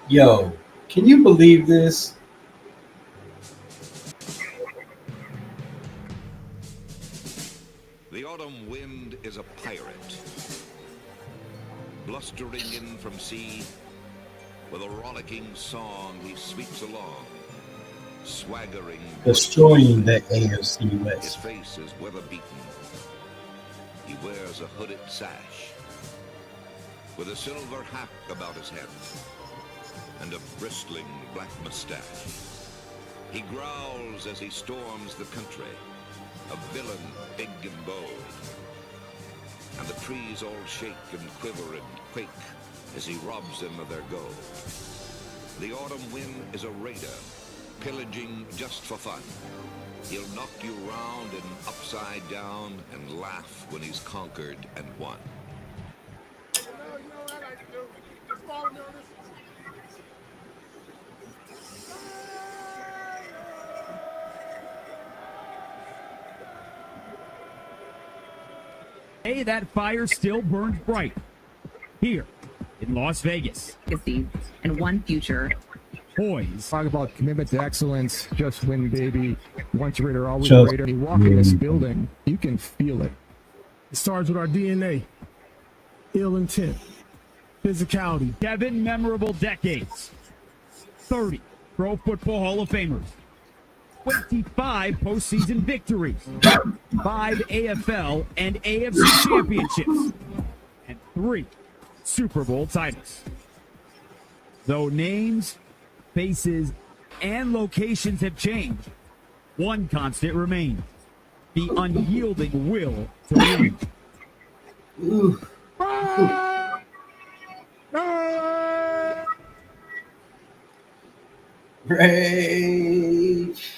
Yo, can you believe this? The autumn wind is a pirate, blustering in from sea. With a rollicking song, he sweeps along, swaggering Destroying boisterously. the AFC His West. face is weather-beaten. He wears a hooded sash, with a silver hat about his head, and a bristling black mustache. He growls as he storms the country, a villain big and bold. And the trees all shake and quiver and quake as he robs them of their gold. The autumn wind is a raider, pillaging just for fun. He'll knock you round and upside down and laugh when he's conquered and won. Hey, that fire still burns bright here in Las Vegas. Legacy and one future. Boys, Talk about commitment to excellence. Just win, baby. Once a Raider, always a Just Raider. You walk in this win. building, you can feel it. It starts with our DNA, ill intent, physicality. 7 memorable decades, 30 Pro Football Hall of Famers, 25 postseason victories, 5 AFL and AFC championships, and 3 Super Bowl titles. Though names, faces, and locations have changed, one constant remains: the unyielding will to win. Ooh. Raiders.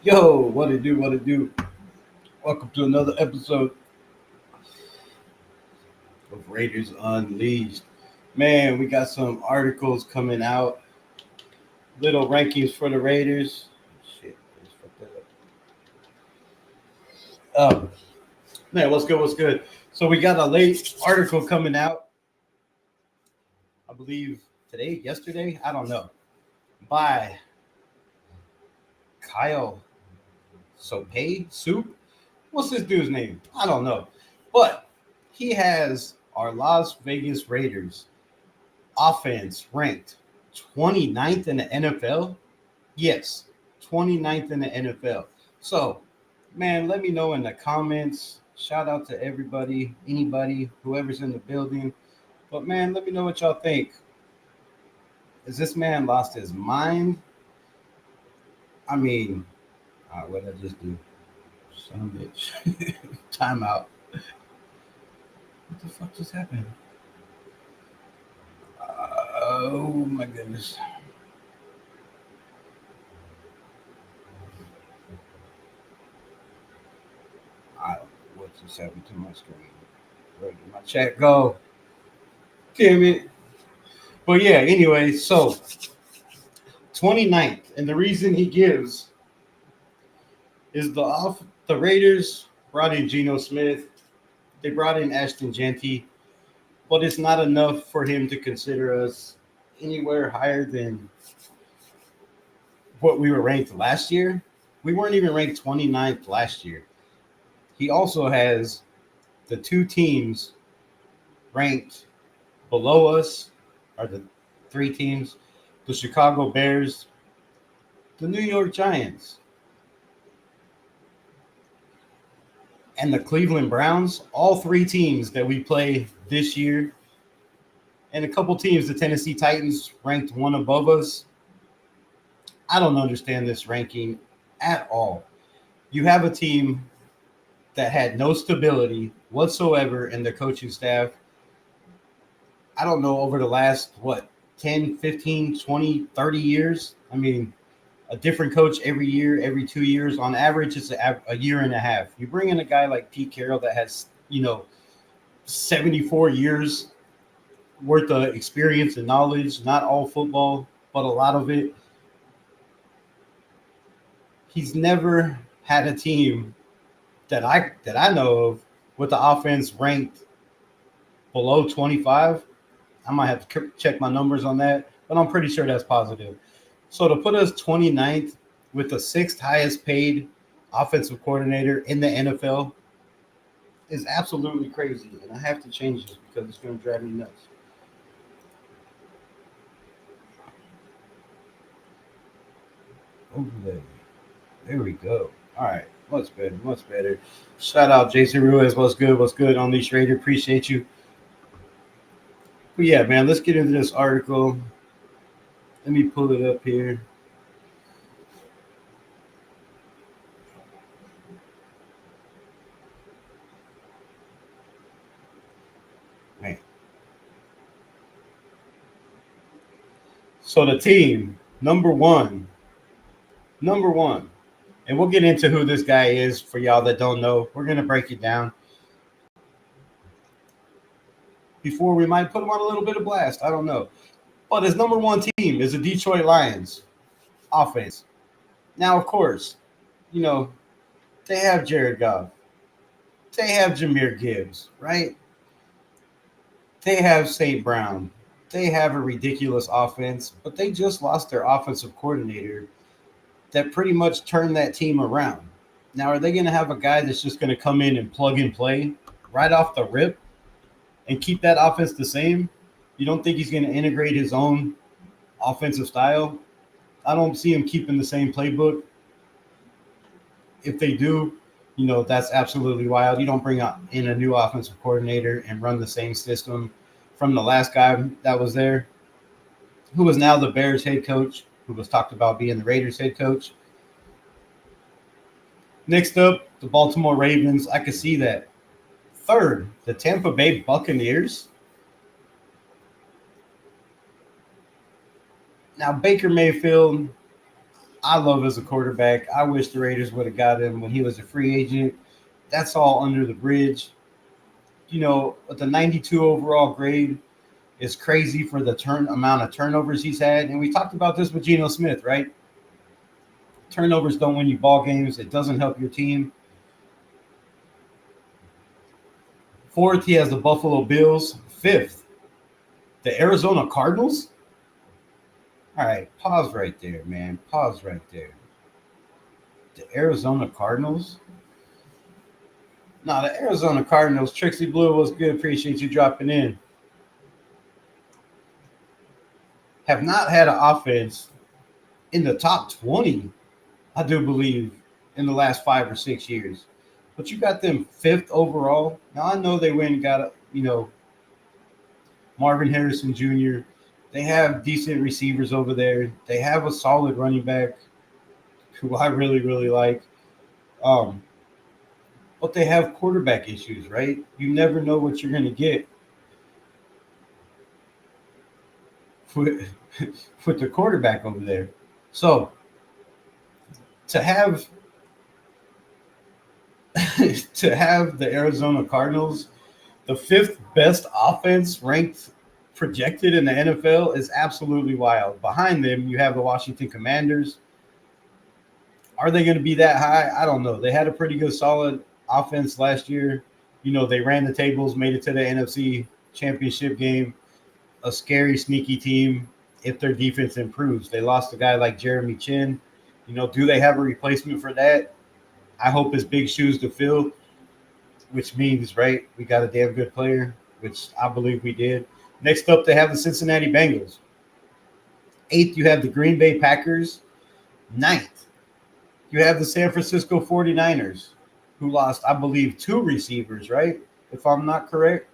Yo, what it do? What it do? Welcome to another episode of Raiders Unleashed. Man, we got some articles coming out. Little rankings for the Raiders. Shit, I just fucked that up. Man, what's good? What's good? So we got a late article coming out. I believe today, yesterday, I don't know. By Kyle Soppe, Soup. What's this dude's name? I don't know. But he has our Las Vegas Raiders offense ranked 29th in the NFL. Yes, 29th in the NFL. So, man, let me know in the comments. Shout out to everybody, anybody, whoever's in the building. But, man, let me know what y'all think. Has this man lost his mind? I mean, what did I just do? Son of a bitch. Time out. What the fuck just happened? Oh, my goodness. I don't know what just happened to my screen. Where did my chat go? Damn it. But yeah, anyway, so 29th. And the reason he gives is the Raiders brought in Geno Smith. They brought in Ashton Genty. But it's not enough for him to consider us anywhere higher than what we were ranked last year. We weren't even ranked 29th last year. He also has the 2 teams ranked below us, are the 3 teams, the Chicago Bears, the New York Giants, and the Cleveland Browns. All 3 teams that we play this year, and a couple teams, the Tennessee Titans, ranked 1 above us. I don't understand this ranking at all. You have a team that had no stability whatsoever in the coaching staff. I don't know, over the last, 10, 15, 20, 30 years? I mean, a different coach every year, every 2 years. On average, it's a year and a half. You bring in a guy like Pete Carroll that has, 74 years worth of experience and knowledge, not all football, but a lot of it. He's never had a team that I know of with the offense ranked below 25. I might have to check my numbers on that, but I'm pretty sure that's positive. So to put us 29th with the sixth highest paid offensive coordinator in the NFL is absolutely crazy, and I have to change this because it's going to drive me nuts. Overlay. There we go. All right. Much better. Much better. Shout out Jason Ruiz. What's good? What's good? Unleashed Raider. Appreciate you. But yeah, man, let's get into this article. Let me pull it up here. Man. So the team, number one, and we'll get into who this guy is for y'all that don't know. We're going to break it down. Before we might put him on a little bit of blast. I don't know. But his number one team is the Detroit Lions offense. Now, of course, you know, they have Jared Goff. They have Jahmyr Gibbs, right? They have St. Brown. They have a ridiculous offense, but they just lost their offensive coordinator that pretty much turned that team around. Now, are they going to have a guy that's just going to come in and plug and play right off the rip and keep that offense the same? You don't think he's going to integrate his own offensive style? I don't see him keeping the same playbook. If they do, you know, that's absolutely wild. You don't bring in a new offensive coordinator and run the same system from the last guy that was there, who is now the Bears head coach, who was talked about being the Raiders head coach. Next up, the Baltimore Ravens. I could see that. Third, the Tampa Bay Buccaneers. Now, Baker Mayfield, I love as a quarterback. I wish the Raiders would have got him when he was a free agent. That's all under the bridge. You know, with the 92 overall grade is crazy for the amount of turnovers he's had. And we talked about this with Geno Smith, right? Turnovers don't win you ball games. It doesn't help your team. Fourth, he has the Buffalo Bills. Fifth, the Arizona Cardinals. All right, pause right there, man. Pause right there. The Arizona Cardinals? No, the Arizona Cardinals. Trixie Blue was good. Appreciate you dropping in. Have not had an offense in the top 20, I do believe, in the last 5 or 6 years. But you got them fifth overall. Now, I know they went and got, Marvin Harrison Jr. They have decent receivers over there. They have a solid running back who I really, really like. But they have quarterback issues, right? You never know what you're going to get with the quarterback over there. So to have the Arizona Cardinals, the fifth best offense ranked projected in the NFL, is absolutely wild. Behind them, you have the Washington Commanders. Are they going to be that high? I don't know. They had a pretty good, solid offense last year. You know, they ran the tables, made it to the NFC Championship game. A scary, sneaky team if their defense improves. They lost a guy like Jeremy Chin. You know, do they have a replacement for that? I hope it's big shoes to fill, which means, right, we got a damn good player, which I believe we did. Next up, they have the Cincinnati Bengals. Eighth, you have the Green Bay Packers. Ninth, you have the San Francisco 49ers, who lost, I believe, 2 receivers, right? If I'm not correct.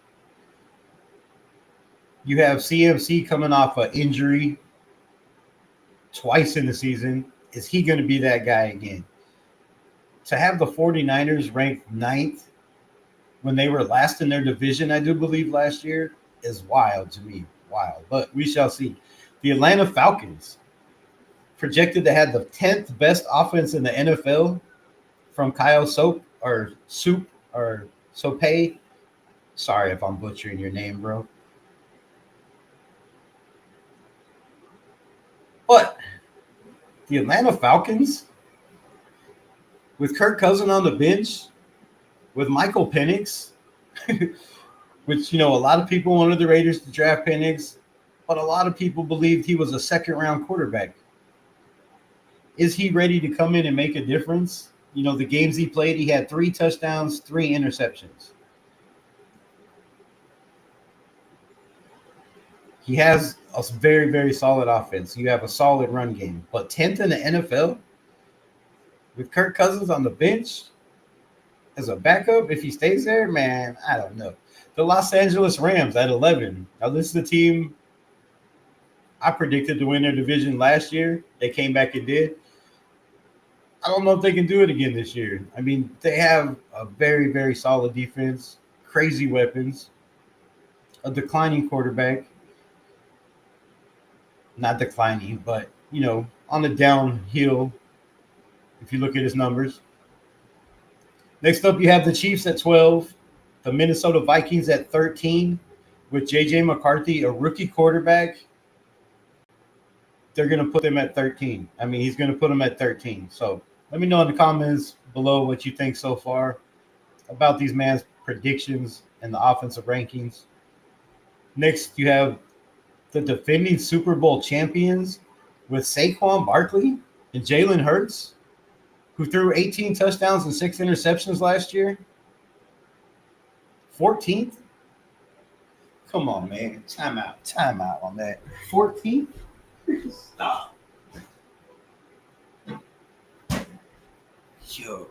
You have CMC coming off an injury twice in the season. Is he going to be that guy again? To have the 49ers ranked 9th when they were last in their division, I do believe, last year, is wild to me. Wild. But we shall see. The Atlanta Falcons, projected to have the 10th best offense in the NFL from Kyle Soppe. Sorry if I'm butchering your name, bro. But the Atlanta Falcons, with Kirk Cousins on the bench, with Michael Penix, which, a lot of people wanted the Raiders to draft Penix, but a lot of people believed he was a second-round quarterback. Is he ready to come in and make a difference? The games he played, he had 3 touchdowns, 3 interceptions. He has a very, very solid offense. You have a solid run game. But 10th in the NFL with Kirk Cousins on the bench as a backup, if he stays there, man, I don't know. The Los Angeles Rams at 11. Now, this is the team I predicted to win their division last year. They came back and did. I don't know if they can do it again this year. I mean, they have a very, very solid defense, crazy weapons, a declining quarterback. Not declining, but, on the downhill if you look at his numbers. Next up, you have the Chiefs at 12, the Minnesota Vikings at 13, with J.J. McCarthy, a rookie quarterback. They're going to put them at 13. I mean, he's going to put them at 13. So let me know in the comments below what you think so far about these man's predictions and the offensive rankings. Next, you have the defending Super Bowl champions with Saquon Barkley and Jalen Hurts, who threw 18 touchdowns and 6 interceptions last year. 14th? Come on, man. Time out on that. 14th? Stop. Yo.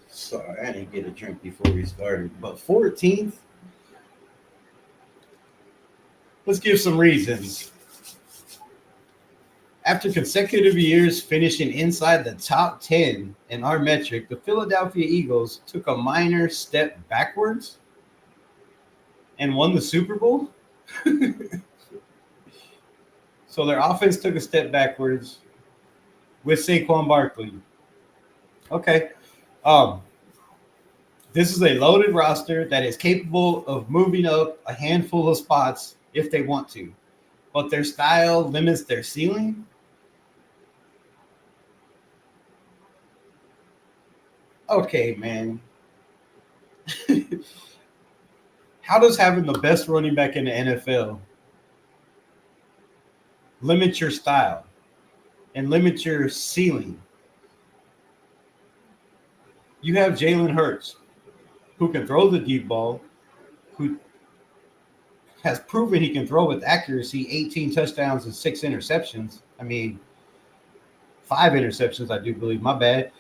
Sorry, I didn't get a drink before we started. But 14th? Let's give some reasons. After consecutive years finishing inside the top 10 in our metric, the Philadelphia Eagles took a minor step backwards and won the Super Bowl. So their offense took a step backwards with Saquon Barkley. Okay. This is a loaded roster that is capable of moving up a handful of spots if they want to, but their style limits their ceiling. Okay, man. How does having the best running back in the NFL limit your style and limit your ceiling? You have Jalen Hurts, who can throw the deep ball, who has proven he can throw with accuracy, 18 touchdowns and 6 interceptions. I mean, 5 interceptions, I do believe. My bad.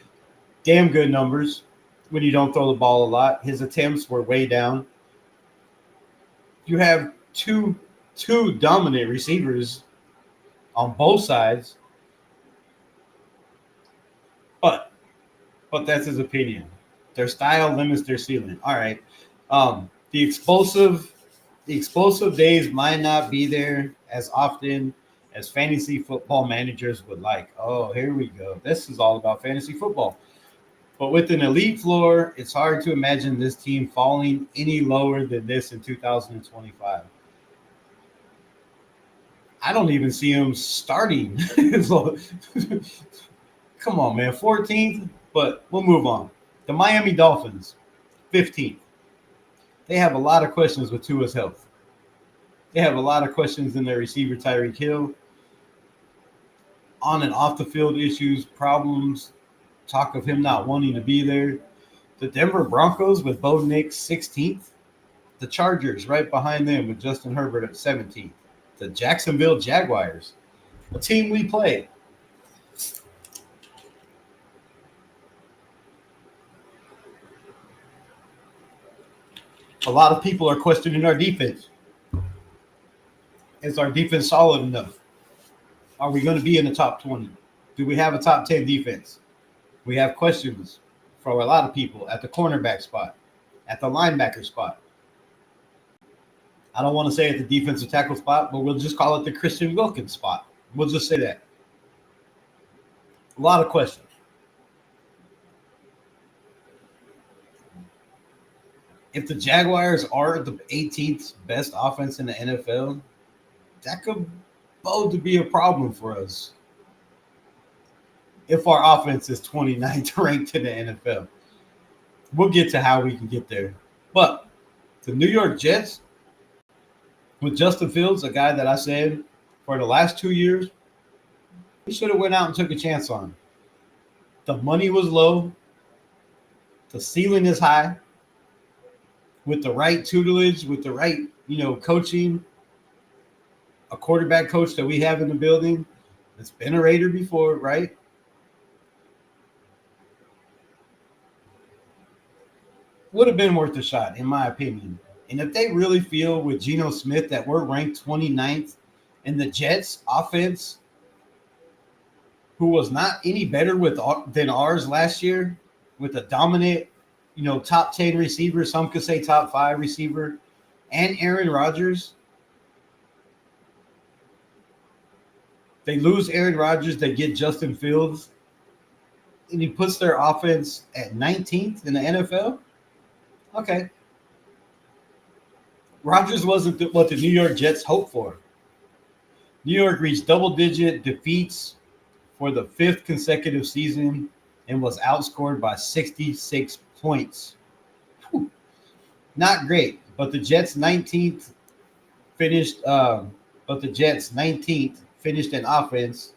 Damn good numbers when you don't throw the ball a lot. His attempts were way down. You have two dominant receivers on both sides. But that's his opinion. Their style limits their ceiling. All right. The explosive days might not be there as often as fantasy football managers would like. Oh, here we go. This is all about fantasy football. But with an elite floor, it's hard to imagine this team falling any lower than this in 2025. I don't even see him starting. Come on, man. 14th, but we'll move on. The Miami Dolphins, 15th. They have a lot of questions with Tua's health. They have a lot of questions in their receiver, Tyreek Hill. On and off the field issues, problems, talk of him not wanting to be there. The Denver Broncos with Bo Nix, 16th. The Chargers right behind them with Justin Herbert at 17th. The Jacksonville Jaguars, a team we play. A lot of people are questioning our defense. Is our defense solid enough? Are we going to be in the top 20? Do we have a top 10 defense? We have questions for a lot of people at the cornerback spot, at the linebacker spot. I don't want to say at the defensive tackle spot, but we'll just call it the Christian Wilkins spot. We'll just say that. A lot of questions. If the Jaguars are the 18th best offense in the NFL, that could bode to be a problem for us. If our offense is 29th ranked in the NFL. we'll get to how we can get there. But the New York Jets, with Justin Fields, a guy that I said for the last 2 years, we should have went out and took a chance on. The money was low. The ceiling is high. With the right tutelage, with the right, coaching, a quarterback coach that we have in the building that's been a Raider before, right? Would have been worth a shot, in my opinion. And if they really feel with Geno Smith that we're ranked 29th in the Jets offense, who was not any better than ours last year, with a dominant, top 10 receiver, some could say top 5 receiver, and Aaron Rodgers. They lose Aaron Rodgers, they get Justin Fields, and he puts their offense at 19th in the NFL. Okay. Rodgers wasn't what the New York Jets hoped for. New York reached double-digit defeats for the 5th consecutive season and was outscored by 66 points. Whew. Not great, but the Jets 19th finished. Finished in offense.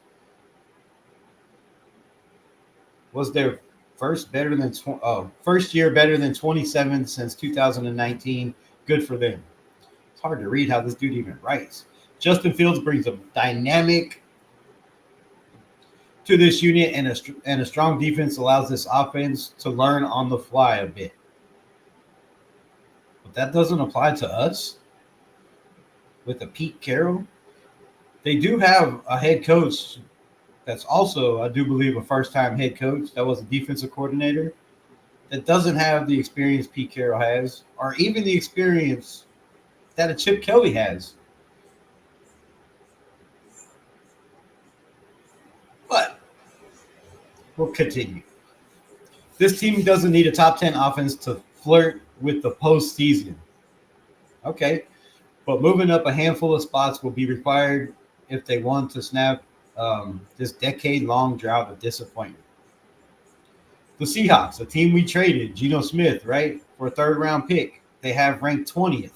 Was their first year better than 27 since 2019. Good for them. It's hard to read how this dude even writes. Justin Fields brings a dynamic to this unit, and a strong defense allows this offense to learn on the fly a bit. But that doesn't apply to us with a Pete Carroll. They do have a head coach that's also, I do believe, a first-time head coach that was a defensive coordinator that doesn't have the experience Pete Carroll has, or even the experience that a Chip Kelly has. But we'll continue. This team doesn't need a top 10 offense to flirt with the postseason. Okay, but moving up a handful of spots will be required if they want to snap this decade-long drought of disappointment. The Seahawks, a team we traded, Geno Smith, right, for a third-round pick, they have ranked 20th.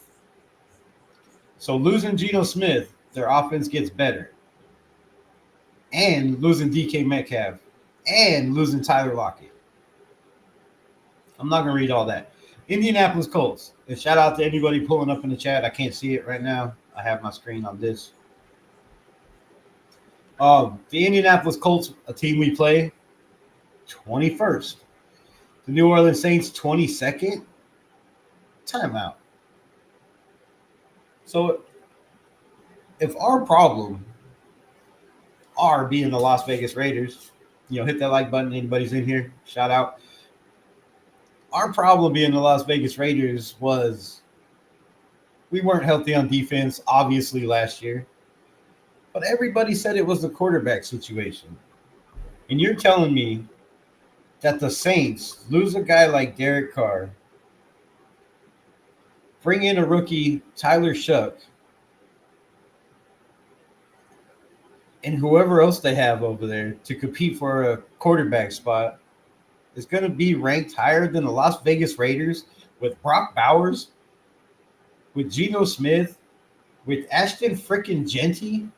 So losing Geno Smith, their offense gets better. And losing DK Metcalf, and losing Tyler Lockett. I'm not going to read all that. Indianapolis Colts, and shout out to anybody pulling up in the chat. I can't see it right now. I have my screen on this. The Indianapolis Colts, a team we play, 21st. The New Orleans Saints, 22nd. Timeout. So if our problem are being the Las Vegas Raiders, hit that like button. Anybody's in here, shout out. Our problem being the Las Vegas Raiders was we weren't healthy on defense, obviously, last year. But everybody said it was the quarterback situation. And you're telling me that the Saints lose a guy like Derek Carr, bring in a rookie, Tyler Shuck, and whoever else they have over there to compete for a quarterback spot is going to be ranked higher than the Las Vegas Raiders with Brock Bowers, with Geno Smith, with Ashton frickin' Genty,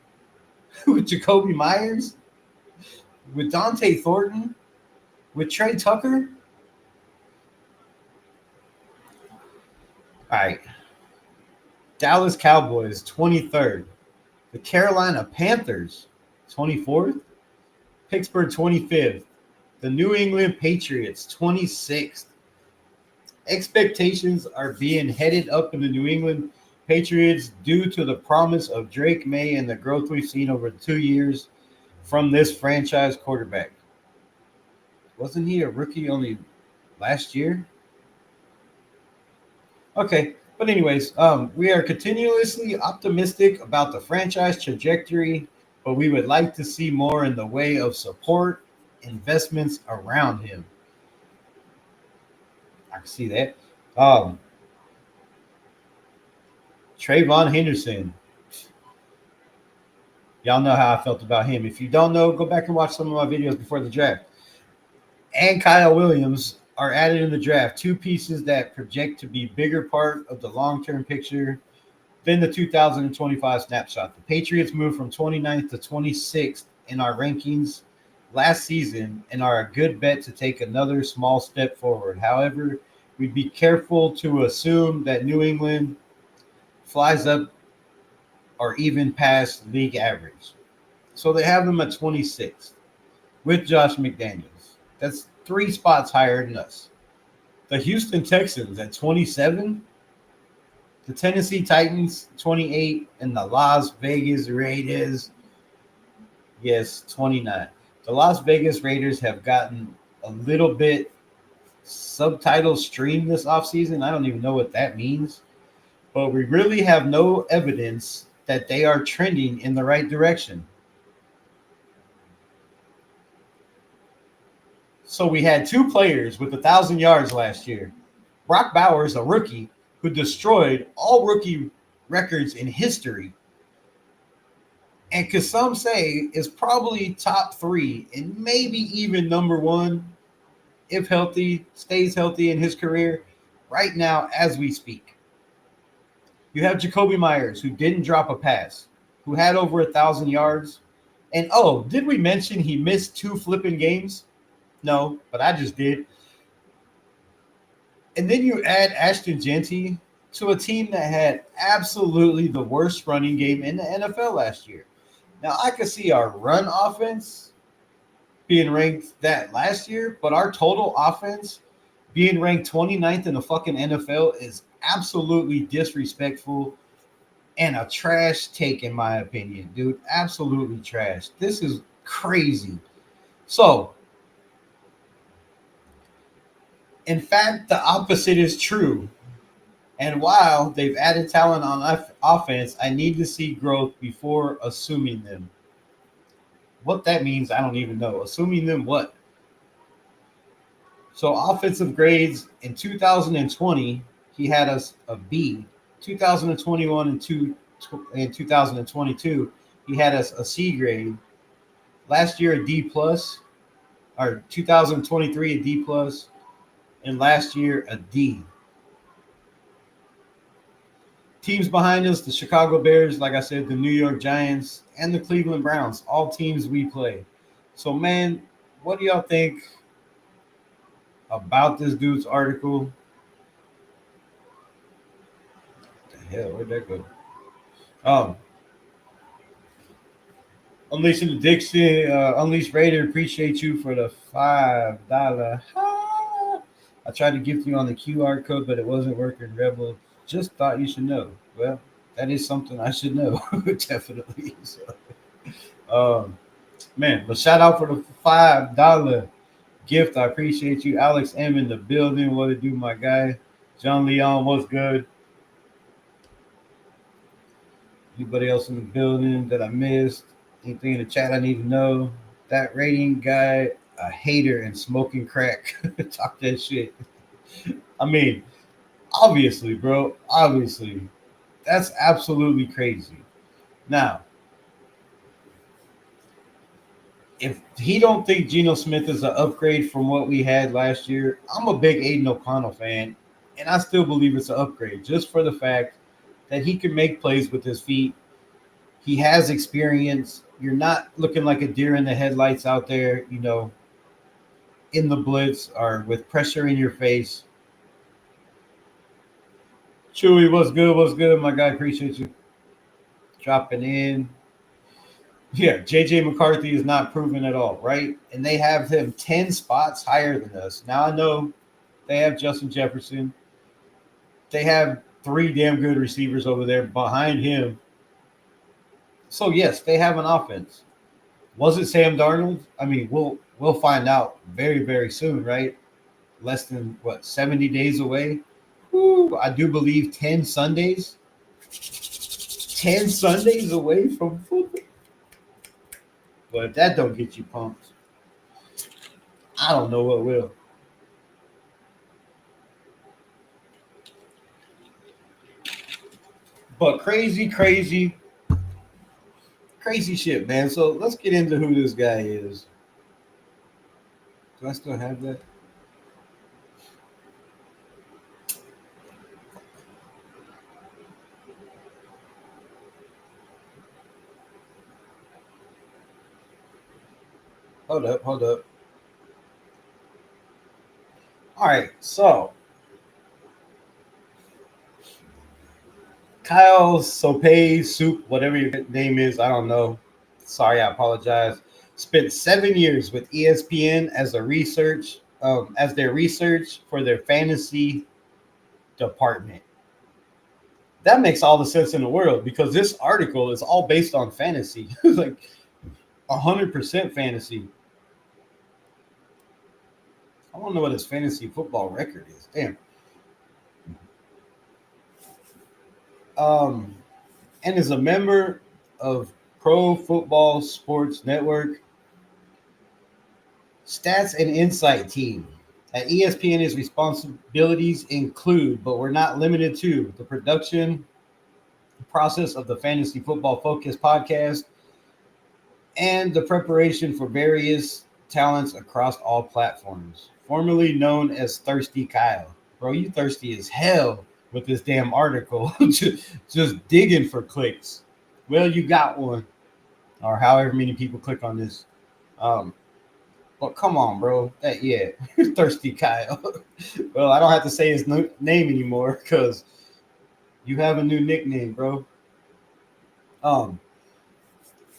with Jakobi Meyers, with Dante Thornton, with Trey Tucker. All right. Dallas Cowboys, 23rd. The Carolina Panthers, 24th. Pittsburgh, 25th. The New England Patriots, 26th. Expectations are being headed up in the New England Patriots due to the promise of Drake May and the growth we've seen over 2 years from this franchise quarterback. Wasn't he a rookie only last year? Okay, but anyways, we are continuously optimistic about the franchise trajectory, but we would like to see more in the way of support, investments around him. I can see that. Trayvon Henderson. Y'all know how I felt about him. If you don't know, go back and watch some of my videos before the draft. And Kyle Williams are added in the draft. Two pieces that project to be bigger part of the long-term picture than the 2025 snapshot. The Patriots moved from 29th to 26th in our rankings last season and are a good bet to take another small step forward. However, we'd be careful to assume that New England flies up or even past league average. So they have them at 26th with Josh McDaniels. That's 3 spots higher than us. The Houston Texans at 27, the Tennessee Titans 28, and the Las Vegas Raiders, yes, 29. The Las Vegas Raiders have gotten a little bit subtitle stream this offseason. I don't even know what that means, but we really have no evidence that they are trending in the right direction. So we had 2 players with 1,000 yards last year. Brock Bowers, a rookie who destroyed all rookie records in history, and could some say is probably top 3 and maybe even number 1 if healthy, stays healthy in his career right now as we speak. You have Jakobi Meyers, who didn't drop a pass, who had over 1,000 yards. And oh, did we mention he missed 2 flipping games? No, but I just did. And then you add Ashton Genty to a team that had absolutely the worst running game in the NFL last year. Now, I could see our run offense being ranked that last year, but our total offense being ranked 29th in the fucking NFL is absolutely disrespectful and a trash take, in my opinion, dude. Absolutely trash. This is crazy. So, in fact, the opposite is true. And while they've added talent on offense, I need to see growth before assuming them. What that means, I don't even know. Assuming them what? So offensive grades in 2020, he had us a B. 2021 and 2022, he had us a C grade. Last year, a D plus, or 2023, a D plus, and last year, a D. Teams behind us, the Chicago Bears, like I said, the New York Giants, and the Cleveland Browns, all teams we play. So, man, what do y'all think about this dude's article? What the hell? Where'd that go? Unleashing the Dixon, Unleashed Raider, appreciate you for the $5. I tried to gift you on the QR code, but it wasn't working. Rebel, just thought you should know. Well, that is something I should know, definitely. So, man, but shout out for the $5 gift. I appreciate you. Alex M in the building. What it do, my guy? John Leon, what's good? Anybody else in the building that I missed? Anything in the chat I need to know? That rating guy, a hater and smoking crack. Talk that shit. I mean, obviously, bro. Obviously. That's absolutely crazy. Now, if he don't think Geno Smith is an upgrade from what we had last year, I'm a big Aiden O'Connell fan, and I still believe it's an upgrade just for the fact that he can make plays with his feet. He has experience. You're not looking like a deer in the headlights out there, you know, in the blitz or with pressure in your face. Chewy, what's good? What's good, my guy? Appreciate you dropping in. Yeah, JJ McCarthy is not proven at all, right? And they have him 10 spots higher than us. Now, I know they have Justin Jefferson. They have 3 damn good receivers over there behind him. So, yes, they have an offense. Was it Sam Darnold? I mean, we'll find out very, very soon, right? Less than, 70 days away? Woo, I do believe 10 Sundays. 10 Sundays away from football. But if that don't get you pumped, I don't know what will. But crazy shit, man. So let's get into who this guy is. Do I still have that? Hold up. All right, so Kyle Soppe Soup, whatever your name is, I don't know. Sorry, I apologize. Spent 7 years with ESPN as their research for their fantasy department. That makes all the sense in the world because this article is all based on fantasy, like 100% fantasy. I don't know what his fantasy football record is. Damn. Um, and is a member of Pro Football Sports Network Stats and Insight Team. At ESPN, his responsibilities include, but we're not limited to, the production process of the Fantasy Football Focus podcast and the preparation for various talents across all platforms. Formerly known as Thirsty Kyle. Bro, you thirsty as hell with this damn article. just digging for clicks. Well, you got one. Or however many people click on this. But come on, bro. Thirsty Kyle. Well, I don't have to say his name anymore because you have a new nickname, bro.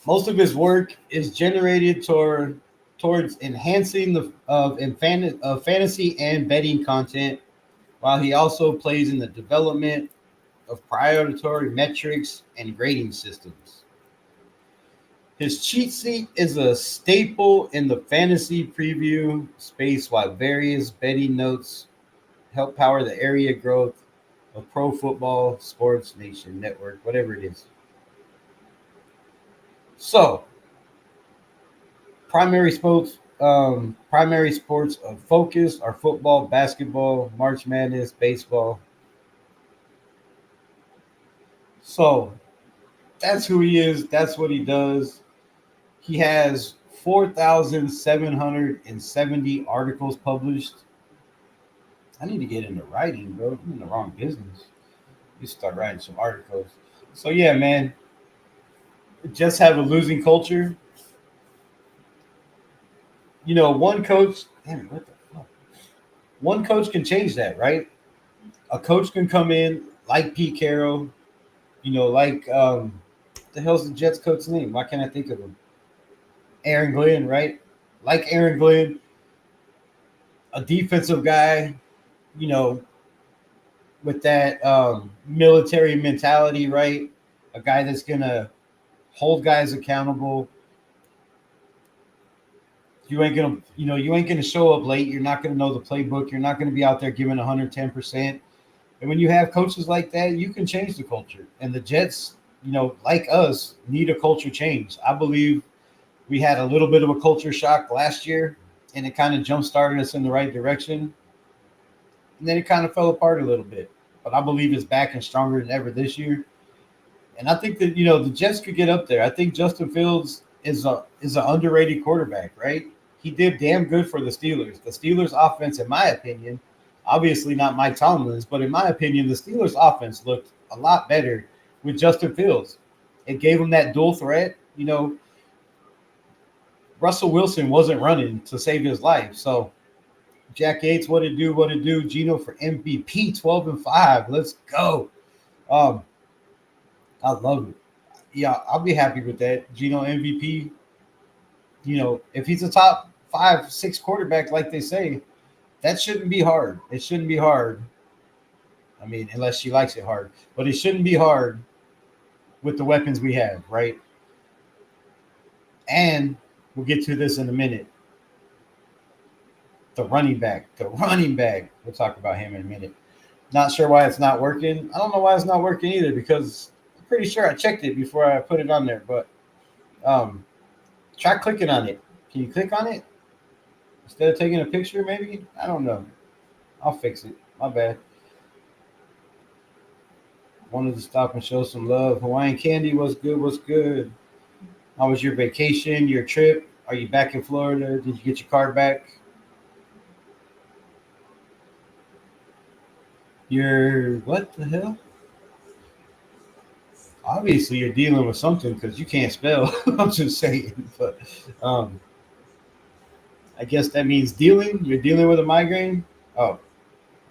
Most of his work is generated towards enhancing the fantasy and betting content, while he also plays in the development of priority metrics and grading systems. His cheat sheet is a staple in the fantasy preview space, while various betting notes help power the area growth of Pro Football Sports Nation Network, whatever it is. So, primary sports of focus are football, basketball, March Madness, baseball. So, that's who he is. That's what he does. He has 4,770 articles published. I need to get into writing, bro. I'm in the wrong business. You start writing some articles. So yeah, man. Just have a losing culture. You know, one coach. Damn it, what the fuck? One coach can change that, right? A coach can come in like Pete Carroll. You know, like the hell's the Jets coach's name? Why can't I think of him? Aaron Glenn, right? Like Aaron Glenn, a defensive guy, you know, with that military mentality, right? A guy that's going to hold guys accountable. You ain't going to show up late. You're not going to know the playbook. You're not going to be out there giving 110%. And when you have coaches like that, you can change the culture. And the Jets, you know, like us, need a culture change. I believe we had a little bit of a culture shock last year, and it kind of jump-started us in the right direction. And then it kind of fell apart a little bit. But I believe it's back and stronger than ever this year. And I think that, you know, the Jets could get up there. I think Justin Fields is an underrated quarterback, right? He did damn good for the Steelers. The Steelers' offense, in my opinion, obviously not Mike Tomlin's, but in my opinion, the Steelers' offense looked a lot better with Justin Fields. It gave him that dual threat. You know, Russell Wilson wasn't running to save his life. So Jack Yates, what it do? Gino for MVP, 12-5. Let's go. I love it. Yeah, I'll be happy with that. Gino MVP. You know, if he's a top 5-6 quarterback, like they say, that shouldn't be hard. It shouldn't be hard. I mean, unless she likes it hard. But it shouldn't be hard with the weapons we have, right? And we'll get to this in a minute. The running back. We'll talk about him in a minute. Not sure why it's not working. I don't know why it's not working either, because I'm pretty sure I checked it before I put it on there. But try clicking on it. Can you click on it? Instead of taking a picture, maybe? I don't know. I'll fix it. My bad. Wanted to stop and show some love. Hawaiian Candy, what's good? What's good? How was your vacation, your trip? Are you back in Florida? Did you get your car back? What the hell? Obviously, you're dealing with something because you can't spell. I'm just saying. But I guess that means dealing. You're dealing with a migraine. Oh,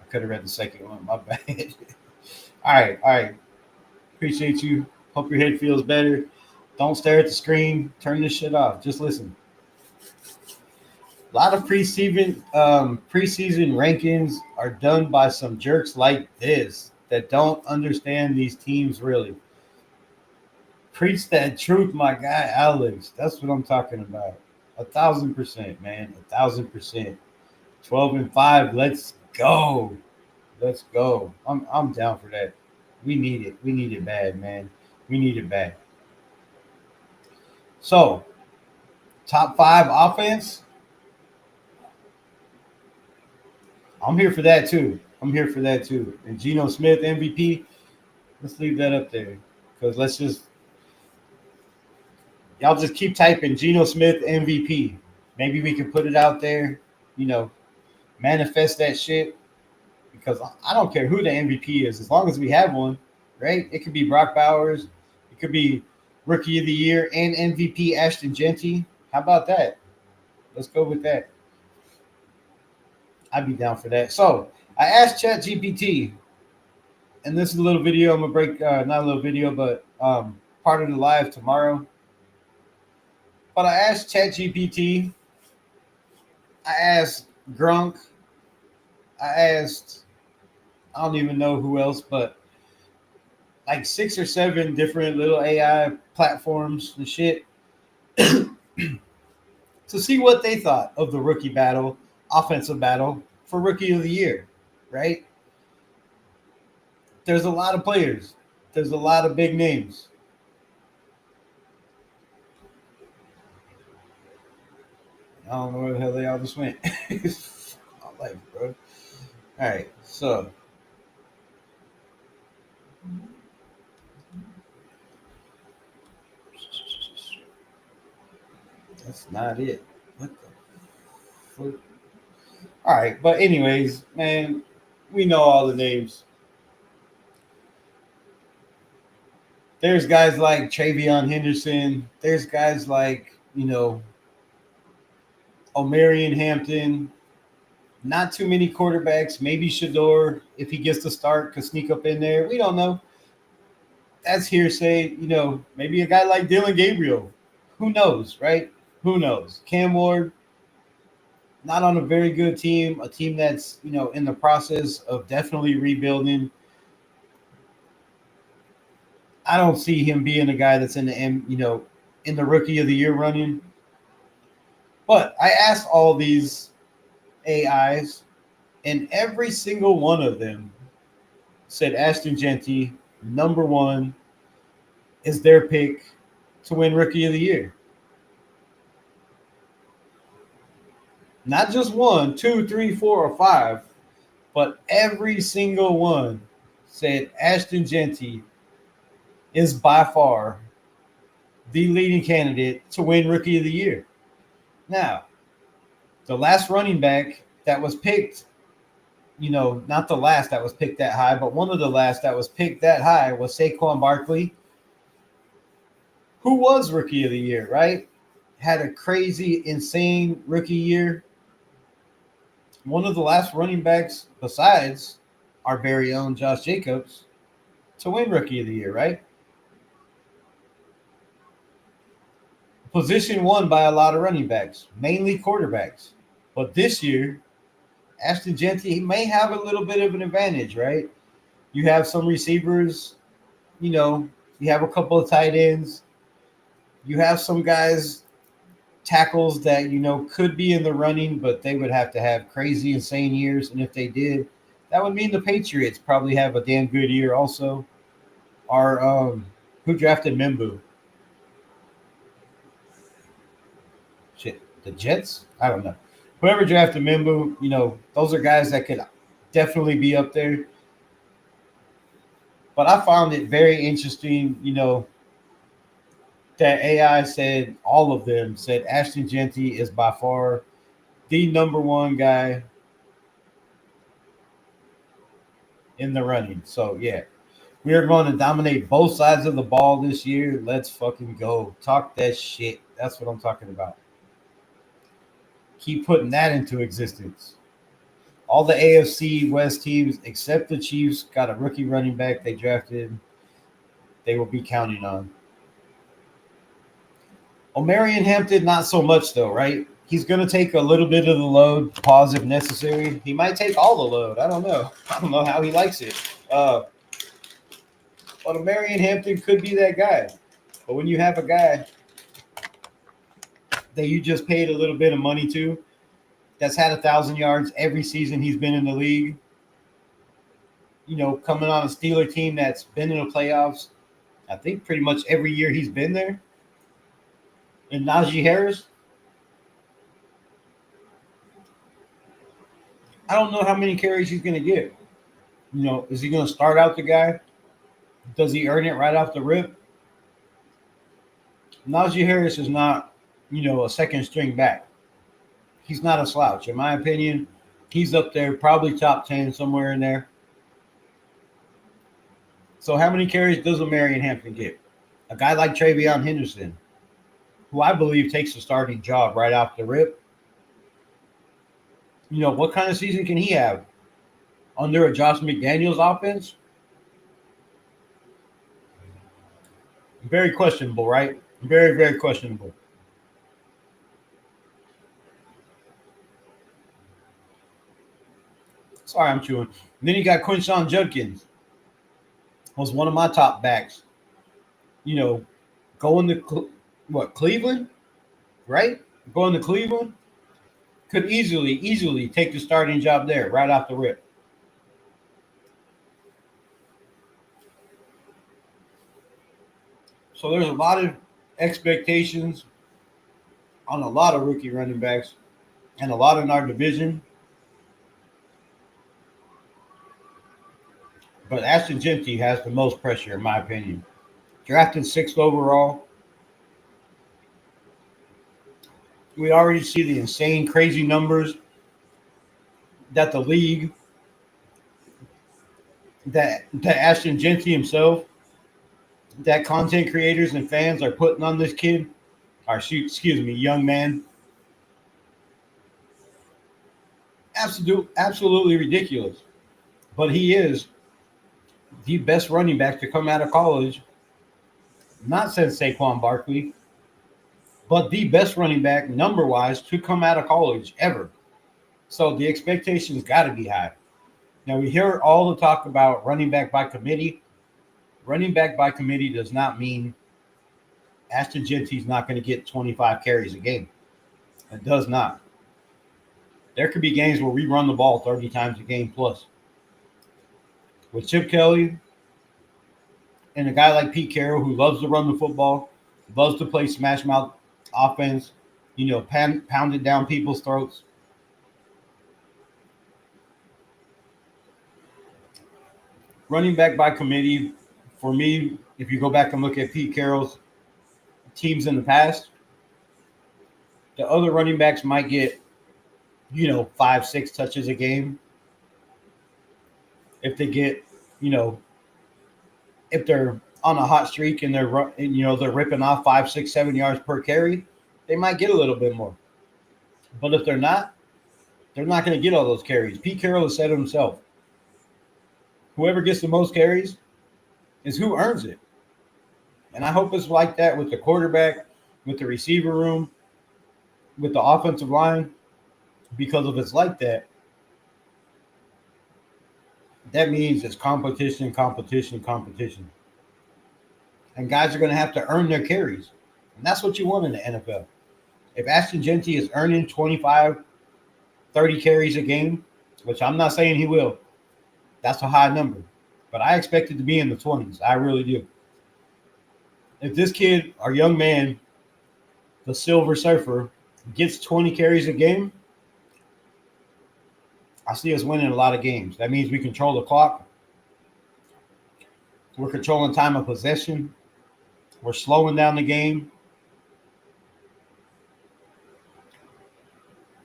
I could have read the second one. My bad. All right, all right. Appreciate you. Hope your head feels better. Don't stare at the screen. Turn this shit off. Just listen. A lot of preseason rankings are done by some jerks like this that don't understand these teams really. Preach that truth, my guy Alex. That's what I'm talking about. 1,000%, man. 1,000%. 12-5. Let's go. Let's go. I'm down for that. We need it. We need it bad, man. We need it bad. So, top 5 offense. I'm here for that too. I'm here for that too. And Geno Smith MVP. Let's leave that up there because y'all just keep typing Geno Smith MVP. Maybe we can put it out there. Manifest that shit. Because I don't care who the MVP is, as long as we have one, right? It could be Brock Bowers, it could be Rookie of the Year and MVP Ashton Genty. How about that? Let's go with that. I'd be down for that. So I asked ChatGPT, and this is a little video. I'm gonna break, not a little video, but part of the live tomorrow. But I asked ChatGPT, I asked Grunk, I don't even know who else, but like 6 or 7 different little AI platforms and shit to see what they thought of the rookie battle, offensive battle for Rookie of the Year, right? There's a lot of players. There's a lot of big names. I don't know where the hell they all just went. My life, bro. All right, so that's not it. What the fuck? All right, but anyways, man, we know all the names. There's guys like Travion Henderson. There's guys like, Omarion Hampton. Not too many quarterbacks. Maybe Shador, if he gets to start, could sneak up in there. We don't know. That's hearsay. Maybe a guy like Dylan Gabriel. Who knows, right? Who knows? Cam Ward, not on a very good team, a team that's, in the process of definitely rebuilding. I don't see him being a guy that's in the Rookie of the Year running. But I asked all these AIs, and every single one of them said Ashton Genty, number 1, is their pick to win Rookie of the Year. Not just 1, 2, 3, 4, or 5, but every single one said Ashton Genty is by far the leading candidate to win Rookie of the Year. Now, the last running back that was picked, not the last that was picked that high, but one of the last that was picked that high was Saquon Barkley, who was Rookie of the Year, right? Had a crazy, insane rookie year. One of the last running backs besides our very own Josh Jacobs to win Rookie of the Year, right? Position won by a lot of running backs, mainly quarterbacks. But this year, Ashton Genty may have a little bit of an advantage, right? You have some receivers, you have a couple of tight ends. You have some guys, tackles that, could be in the running, but they would have to have crazy, insane years. And if they did, that would mean the Patriots probably have a damn good year also. Who drafted Mimbu? Shit, the Jets? I don't know. Whoever drafted Mimbu, those are guys that could definitely be up there. But I found it very interesting, that AI said, all of them said Ashton Genty is by far the number 1 guy in the running. So, yeah, we are going to dominate both sides of the ball this year. Let's fucking go. Talk that shit. That's what I'm talking about. keep putting that into existence. All the AFC West teams, except the Chiefs, got a rookie running back they drafted. They will be counting on. Omarion Hampton, not so much though, right? He's going to take a little bit of the load, pause if necessary. He might take all the load. I don't know. I don't know how he likes it. But Omarion Hampton could be that guy. But when you have a guy that you just paid a little bit of money to, that's had 1,000 yards every season he's been in the league, coming on a Steeler team that's been in the playoffs, I think pretty much every year he's been there. And Najee Harris, I don't know how many carries he's going to get. Is he going to start out the guy? Does he earn it right off the rip? Najee Harris is not, a second string back. He's not a slouch. In my opinion, he's up there, probably top 10, somewhere in there. So how many carries does Omarion Hampton get? A guy like Travion Henderson, who I believe takes the starting job right off the rip. What kind of season can he have under a Josh McDaniels offense? Very questionable, right? Very, very questionable. Sorry, I'm chewing. And then you got Quinshon Judkins. Was one of my top backs. Going to Cleveland, right? Going to Cleveland could easily take the starting job there right off the rip. So there's a lot of expectations on a lot of rookie running backs and a lot in our division. But Ashton Genty has the most pressure, in my opinion. Drafted 6th overall. We already see the insane, crazy numbers that the league, that Ashton Genty himself, that content creators and fans are putting on this kid, young man. Absolutely ridiculous. But he is the best running back to come out of college, not since Saquon Barkley, but the best running back number-wise to come out of college ever. So the expectations got to be high. Now, we hear all the talk about running back by committee. Running back by committee does not mean Ashton Genty's not going to get 25 carries a game. It does not. There could be games where we run the ball 30 times a game plus. With Chip Kelly and a guy like Pete Carroll who loves to run the football, loves to play smash mouth offense, pound it down people's throats. Running back by committee, for me, if you go back and look at Pete Carroll's teams in the past, the other running backs might get, 5-6 touches a game. If they get, if they're on a hot streak and they're ripping off 5, 6, 7 yards per carry, they might get a little bit more. But if they're not going to get all those carries. Pete Carroll has said it himself. Whoever gets the most carries is who earns it. And I hope it's like that with the quarterback, with the receiver room, with the offensive line, because if it's like that, that means it's competition. And guys are going to have to earn their carries. And that's what you want in the NFL. If Ashton Genty is earning 25, 30 carries a game, which I'm not saying he will, that's a high number. But I expect it to be in the 20s. I really do. If this kid, our young man, the Silver Surfer, gets 20 carries a game, I see us winning a lot of games. That means we control the clock. We're controlling time of possession. We're slowing down the game.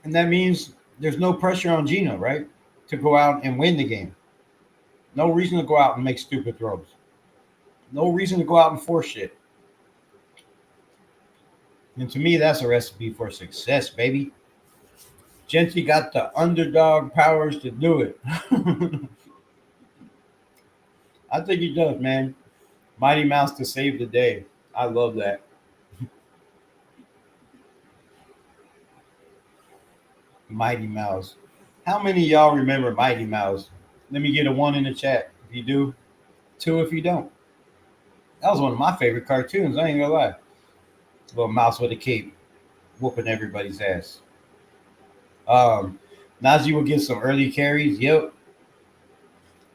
And that means there's no pressure on Gino, right, to go out and win the game. No reason to go out and make stupid throws. No reason to go out and force shit. And to me, that's a recipe for success, baby. Gentry got the underdog powers to do it. I think he does, man. Mighty Mouse to save the day. I love that. Mighty Mouse. How many of y'all remember Mighty Mouse? Let me get a one in the chat if you do, two if you don't. That was one of my favorite cartoons. I ain't gonna lie. Little mouse with a cape, whooping everybody's ass. Najee will get some early carries. Yep.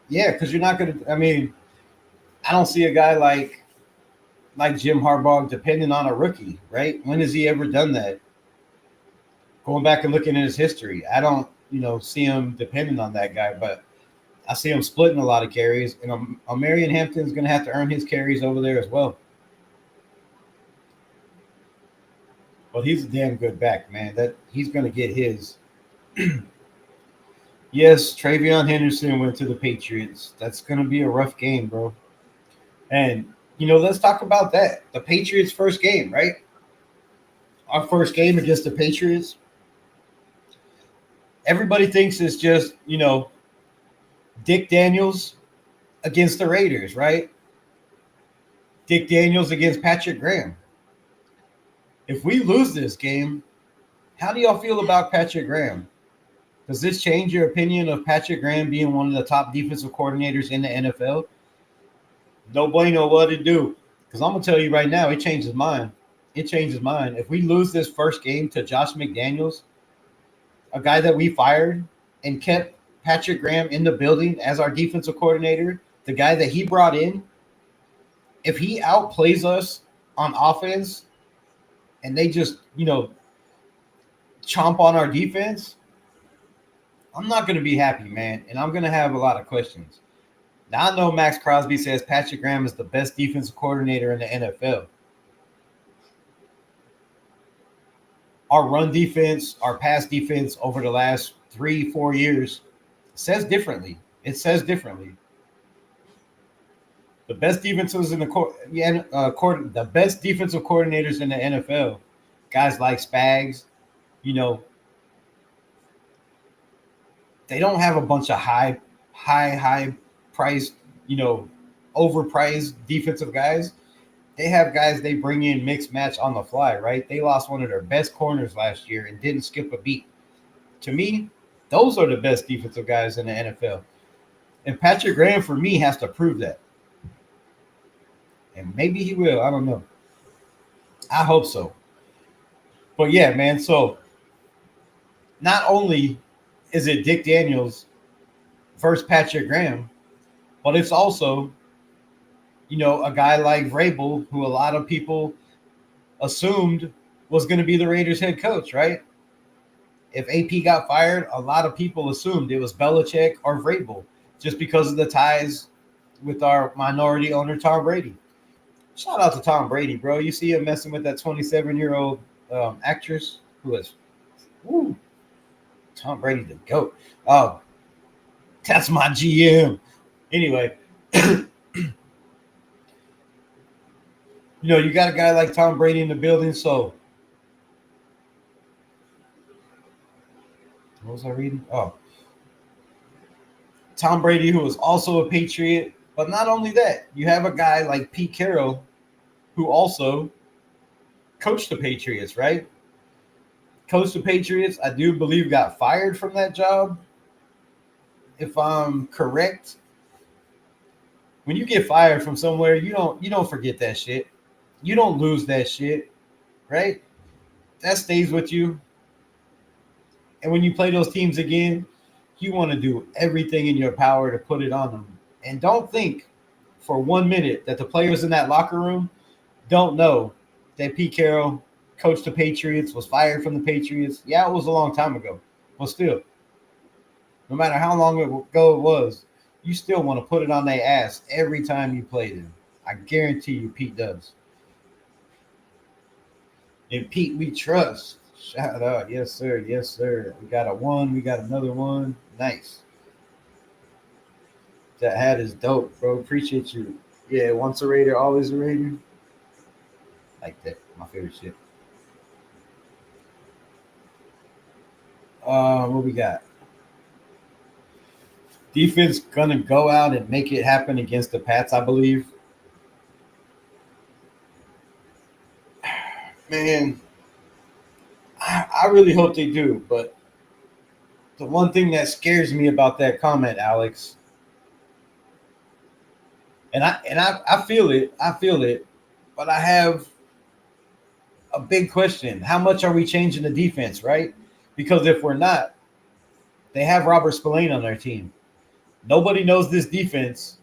Yeah, because you're not gonna. I mean, I don't see a guy like Jim Harbaugh depending on a rookie, right? When has he ever done that? Going back and looking at his history, I don't, see him depending on that guy, but I see him splitting a lot of carries, and Marion Hampton's going to have to earn his carries over there as well. But he's a damn good back, man. That he's going to get his. Yes, Travion Henderson went to the Patriots. That's going to be a rough game, bro. And let's talk about that. The Patriots' first game, right? Our first game against the Patriots. Everybody thinks it's just, Dick Daniels against the Raiders, right? Dick Daniels against Patrick Graham. If we lose this game, how do y'all feel about Patrick Graham? Does this change your opinion of Patrick Graham being one of the top defensive coordinators in the NFL? Nobody know what to do. Because I'm going to tell you right now, it changes mine. It changes mine. If we lose this first game to Josh McDaniels, a guy that we fired and kept Patrick Graham in the building as our defensive coordinator, the guy that he brought in, if he outplays us on offense and they just, chomp on our defense, I'm not going to be happy, man. And I'm going to have a lot of questions. Now, I know Max Crosby says Patrick Graham is the best defensive coordinator in the NFL. Our run defense, our pass defense over the last 3-4 years says differently. It says differently. The best defenses in the best defensive coordinators in the NFL, guys like Spags, they don't have a bunch of high priced, overpriced defensive guys. They have guys they bring in mixed match on the fly, right? They lost one of their best corners last year and didn't skip a beat. To me, those are the best defensive guys in the NFL. And Patrick Graham, for me, has to prove that. And maybe he will. I don't know. I hope so. But yeah, man, so not only is it Dick Daniels versus Patrick Graham, but it's also, a guy like Vrabel, who a lot of people assumed was going to be the Raiders head coach, right? If AP got fired, a lot of people assumed it was Belichick or Vrabel just because of the ties with our minority owner, Tom Brady. Shout out to Tom Brady, bro. You see him messing with that 27-year-old actress who is, Tom Brady the GOAT. Oh, that's my GM. Anyway, you got a guy like Tom Brady in the building, so what was I reading? Oh, Tom Brady, who is also a Patriot, but not only that, you have a guy like Pete Carroll, who also coached the Patriots, right? Coached the Patriots, I do believe got fired from that job, if I'm correct. When you get fired from somewhere, you don't forget that shit. You don't lose that shit, right? That stays with you. And when you play those teams again, you want to do everything in your power to put it on them. And don't think for 1 minute that the players in that locker room don't know that Pete Carroll coached the Patriots, was fired from the Patriots. Yeah, it was a long time ago. But still, no matter how long ago it was, you still want to put it on their ass every time you play them. I guarantee you Pete does. And Pete, we trust. Shout out. Yes, sir. Yes, sir. We got a one. We got another one. Nice. That hat is dope, bro. Appreciate you. Yeah, once a Raider, always a Raider. Like that. My favorite shit. What we got? Defense gonna go out and make it happen against the Pats, I believe. Man, I really hope they do. But the one thing that scares me about that comment, Alex, and I feel it, but I have a big question. How much are we changing the defense, right? Because if we're not, they have Robert Spillane on their team. Nobody knows this defense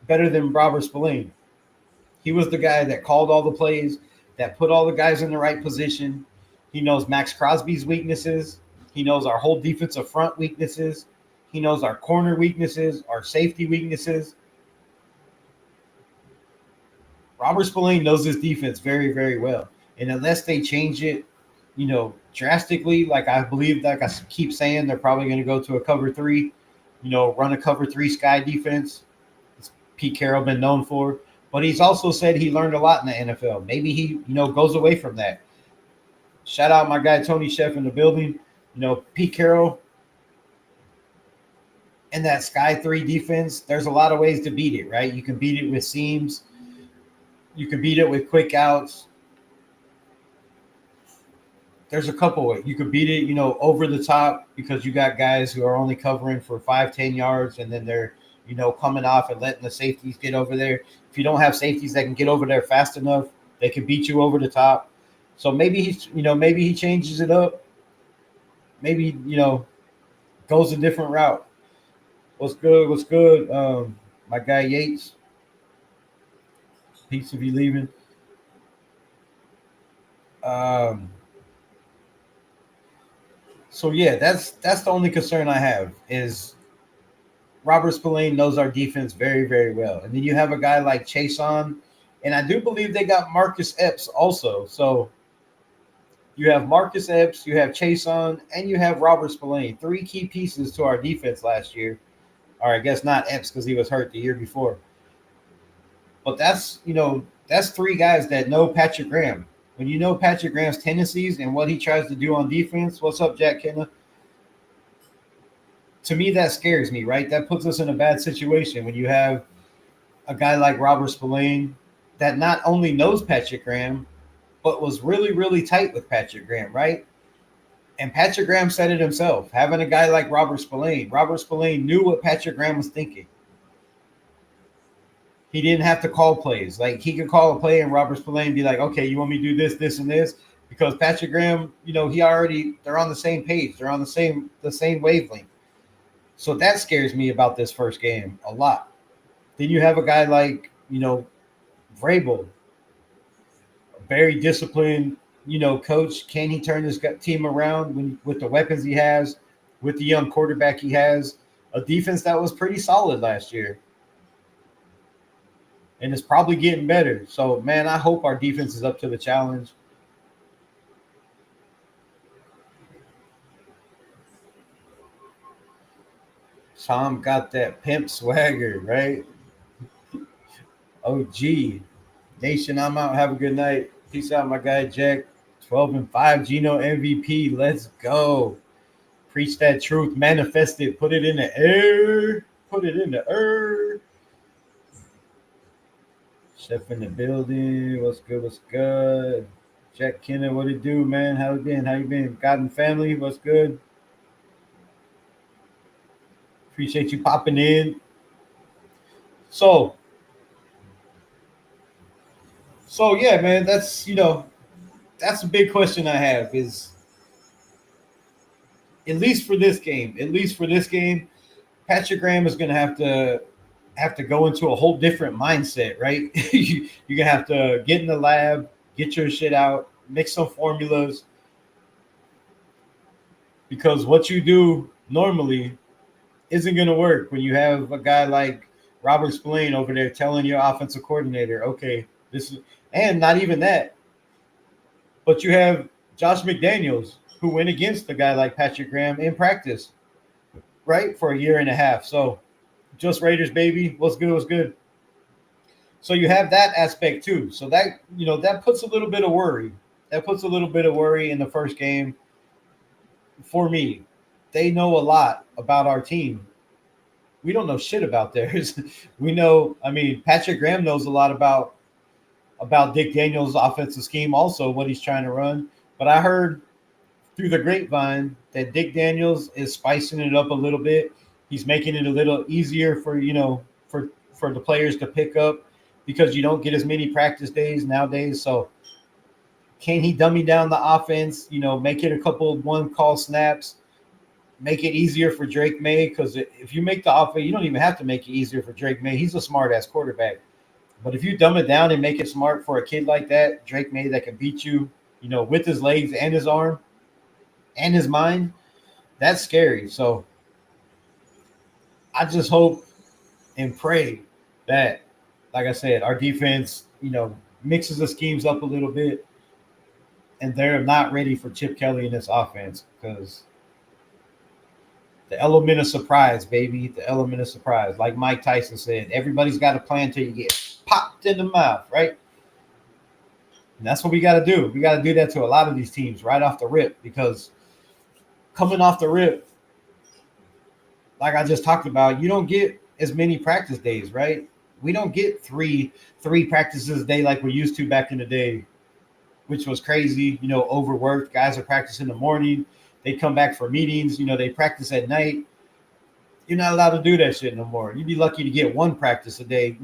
better than Robert Spillane. He was the guy that called all the plays, that put all the guys in the right position. He knows Max Crosby's weaknesses. He knows our whole defensive front weaknesses. He knows our corner weaknesses, our safety weaknesses. Robert Spillane knows this defense very, very well. And unless they change it, drastically, like I believe, like I keep saying, they're probably going to go to a cover three, run a cover three sky defense. It's Pete Carroll been known for. But he's also said he learned a lot in the NFL. Maybe he, goes away from that. Shout out my guy Tony Chef in the building. Pete Carroll and that Sky 3 defense, there's a lot of ways to beat it, right? You can beat it with seams. You can beat it with quick outs. There's a couple ways. You could beat it, over the top because you got guys who are only covering for 5-10 yards, and then they're, coming off and letting the safeties get over there. If you don't have safeties that can get over there fast enough, they can beat you over the top. So maybe he changes it up. Maybe, goes a different route. What's good? What's good? My guy Yates. Peace if you leaving. So yeah, that's the only concern I have is Robert Spillane knows our defense very, very well. And then you have a guy like Chase on, and I do believe they got Marcus Epps also. So you have Marcus Epps, you have Chase on, and you have Robert Spillane. 3 key pieces to our defense last year. Or I guess not Epps because he was hurt the year before. But that's 3 guys that know Patrick Graham. When you know Patrick Graham's tendencies and what he tries to do on defense, what's up, Jack Kenna? To me, that scares me, right? That puts us in a bad situation when you have a guy like Robert Spillane that not only knows Patrick Graham, but was really, really tight with Patrick Graham, right? And Patrick Graham said it himself, having a guy like Robert Spillane knew what Patrick Graham was thinking. He didn't have to call plays. Like, he could call a play and Robert Spillane be like, okay, you want me to do this, this, and this? Because Patrick Graham, they're on the same page. They're on the same wavelength. So that scares me about this first game a lot. Then you have a guy like, Vrabel, a very disciplined, coach. Can he turn this team around with the weapons he has, with the young quarterback he has, a defense that was pretty solid last year? And it's probably getting better. So, man, I hope our defense is up to the challenge. Tom got that pimp swagger, right? OG. Nation, I'm out. Have a good night. Peace out, my guy, Jack. 12-5, Geno MVP. Let's go. Preach that truth. Manifest it. Put it in the air. Put it in the air. Chef in the building. What's good? What's good? Jack Kenner, what it do, man? How you been? How you been? God and family, what's good? Appreciate you popping in. So yeah, man, that's a big question I have is at least for this game, Patrick Graham is gonna have to go into a whole different mindset, right? You're gonna have to get in the lab, get your shit out, mix some formulas, because what you do normally isn't gonna work when you have a guy like Robert Spillane over there telling your offensive coordinator, okay, this is, and not even that, but you have Josh McDaniels who went against a guy like Patrick Graham in practice, right, for a year and a half. So just Raiders, baby. What's good? What's good? So you have that aspect too. So that, that puts a little bit of worry. That puts a little bit of worry in the first game. for me, they know a lot about our team. We don't know shit about theirs. We know, I mean, Patrick Graham knows a lot about Dick Daniels' offensive scheme, also what he's trying to run. But I heard through the grapevine that Dick Daniels is spicing it up a little bit. He's making it a little easier for for the players to pick up because you don't get as many practice days nowadays. So can he dummy down the offense? Make it a couple one call snaps, make it easier for Drake May, because if you make the offense, you don't even have to make it easier for Drake May. He's a smart ass quarterback. But if you dumb it down and make it smart for a kid like that, Drake May, that can beat you, with his legs and his arm and his mind, that's scary. So I just hope and pray that, like I said, our defense, mixes the schemes up a little bit and they're not ready for Chip Kelly in this offense, because the element of surprise, baby, the element of surprise. Like Mike Tyson said, everybody's got a plan till you get popped in the mouth, right? And that's what we got to do. We got to do that to a lot of these teams right off the rip, because coming off the rip, like I just talked about, you don't get as many practice days, right? We don't get three practices a day like we used to back in the day, which was crazy, overworked. Guys are practicing in the morning. They come back for meetings, they practice at night. You're not allowed to do that shit no more. You'd be lucky to get one practice a day,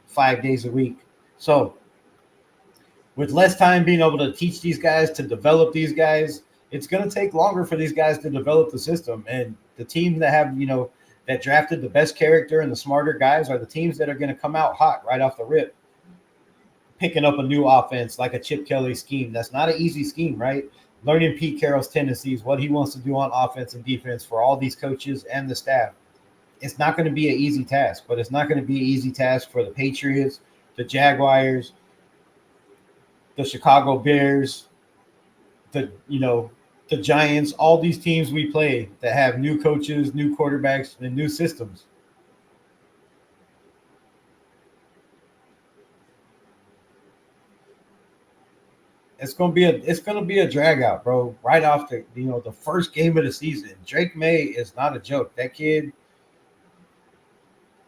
5 days a week. So with less time being able to teach these guys, to develop these guys, it's going to take longer for these guys to develop the system. And the teams that have, that drafted the best character and the smarter guys are the teams that are going to come out hot right off the rip, picking up a new offense like a Chip Kelly scheme. That's not an easy scheme, right? Learning Pete Carroll's tendencies, what he wants to do on offense and defense for all these coaches and the staff. It's not going to be an easy task, but it's not going to be an easy task for the Patriots, the Jaguars, the Chicago Bears, the Giants, all these teams we play that have new coaches, new quarterbacks, and new systems. It's gonna be a drag out, bro. Right off the first game of the season. Drake May is not a joke. That kid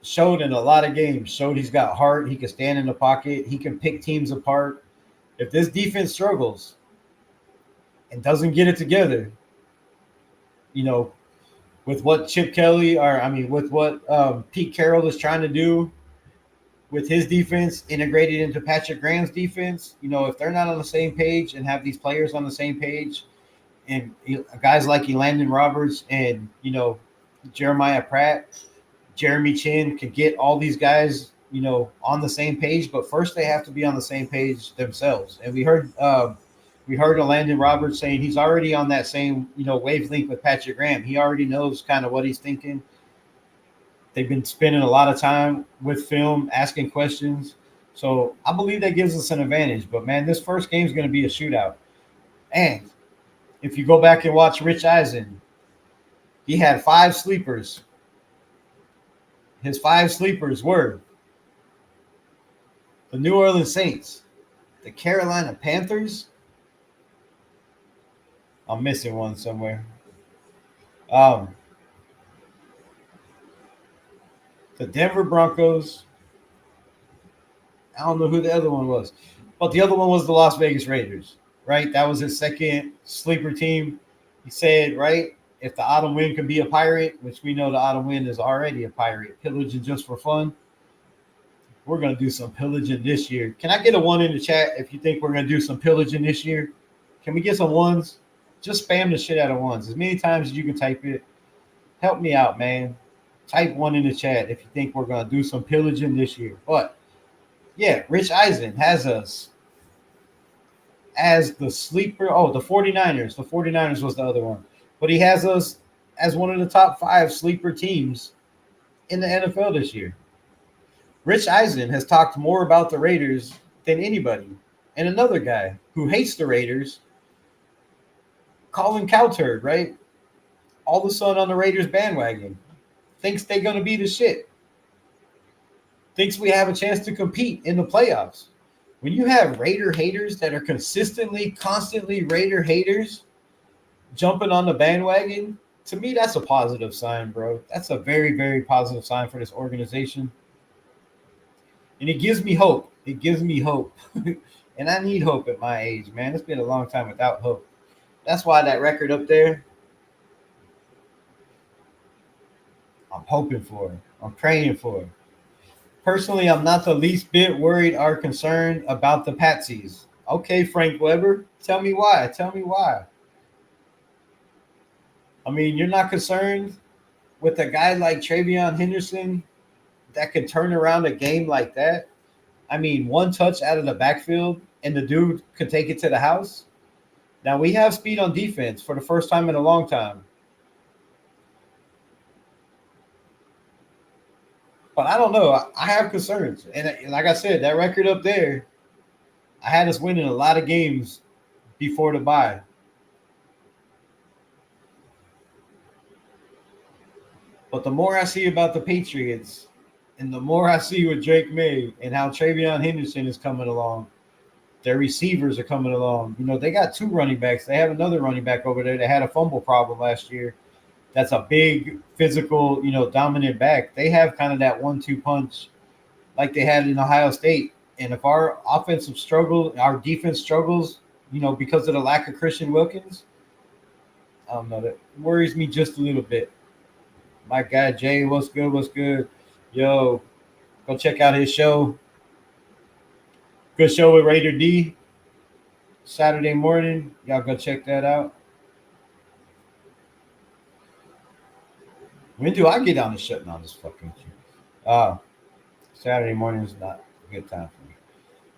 showed in a lot of games, showed he's got heart. He can stand in the pocket. He can pick teams apart. If this defense struggles and doesn't get it together, with what Chip Kelly, with what Pete Carroll is trying to do with his defense integrated into Patrick Graham's defense, if they're not on the same page and have these players on the same page, and guys like Elandon Roberts and, Jeremiah Pratt, Jeremy Chin can get all these guys, on the same page, but first they have to be on the same page themselves. And we heard Elandon Roberts saying he's already on that same, wavelength with Patrick Graham. He already knows kind of what he's thinking. They've been spending a lot of time with film, asking questions. So I believe that gives us an advantage. But, man, this first game is going to be a shootout. And if you go back and watch Rich Eisen, he had 5 sleepers. His 5 sleepers were the New Orleans Saints, the Carolina Panthers. I'm missing one somewhere. The Denver Broncos. I don't know who the other one was, but the other one was the Las Vegas Raiders, right? That was his second sleeper team. He said, right, if the Autumn Wind can be a pirate, which we know the Autumn Wind is already a pirate, pillaging just for fun, we're going to do some pillaging this year. Can I get a 1 in the chat if you think we're going to do some pillaging this year? Can we get some 1s? Just spam the shit out of 1s as many times as you can type it. Help me out, man. Type 1 in the chat if you think we're going to do some pillaging this year. But, yeah, Rich Eisen has us as the sleeper. Oh, the 49ers. The 49ers was the other one. But he has us as one of the top 5 sleeper teams in the NFL this year. Rich Eisen has talked more about the Raiders than anybody. And another guy who hates the Raiders, Colin Cowherd, right? All of a sudden on the Raiders bandwagon. Thinks they're going to be the shit. Thinks we have a chance to compete in the playoffs. When you have Raider haters that are constantly Raider haters, jumping on the bandwagon, to me, that's a positive sign, bro. That's a very, very positive sign for this organization. And it gives me hope. It gives me hope. And I need hope at my age, man. It's been a long time without hope. That's why that record up there, I'm hoping for. I'm praying for. Personally, I'm not the least bit worried or concerned about the Patsies. Okay, Frank Weber, tell me why. Tell me why. I mean, you're not concerned with a guy like Travion Henderson that could turn around a game like that. I mean, one touch out of the backfield and the dude could take it to the house. Now, we have speed on defense for the first time in a long time. But I don't know. I have concerns. And like I said, that record up there, I had us winning a lot of games before the bye. But the more I see about the Patriots and the more I see with Drake May and how Travion Henderson is coming along, their receivers are coming along. You know, they got 2 running backs. They have another running back over there that had a fumble problem last year. That's a big, physical, dominant back. They have kind of that 1-2 punch like they had in Ohio State. And if our our defense struggles, because of the lack of Christian Wilkins, I don't know. That worries me just a little bit. My guy, Jay, what's good? What's good? Yo, go check out his show. Good show with Raider D. Saturday morning. Y'all go check that out. When do I get on the shutting on this fucking queue? Saturday morning is not a good time for me.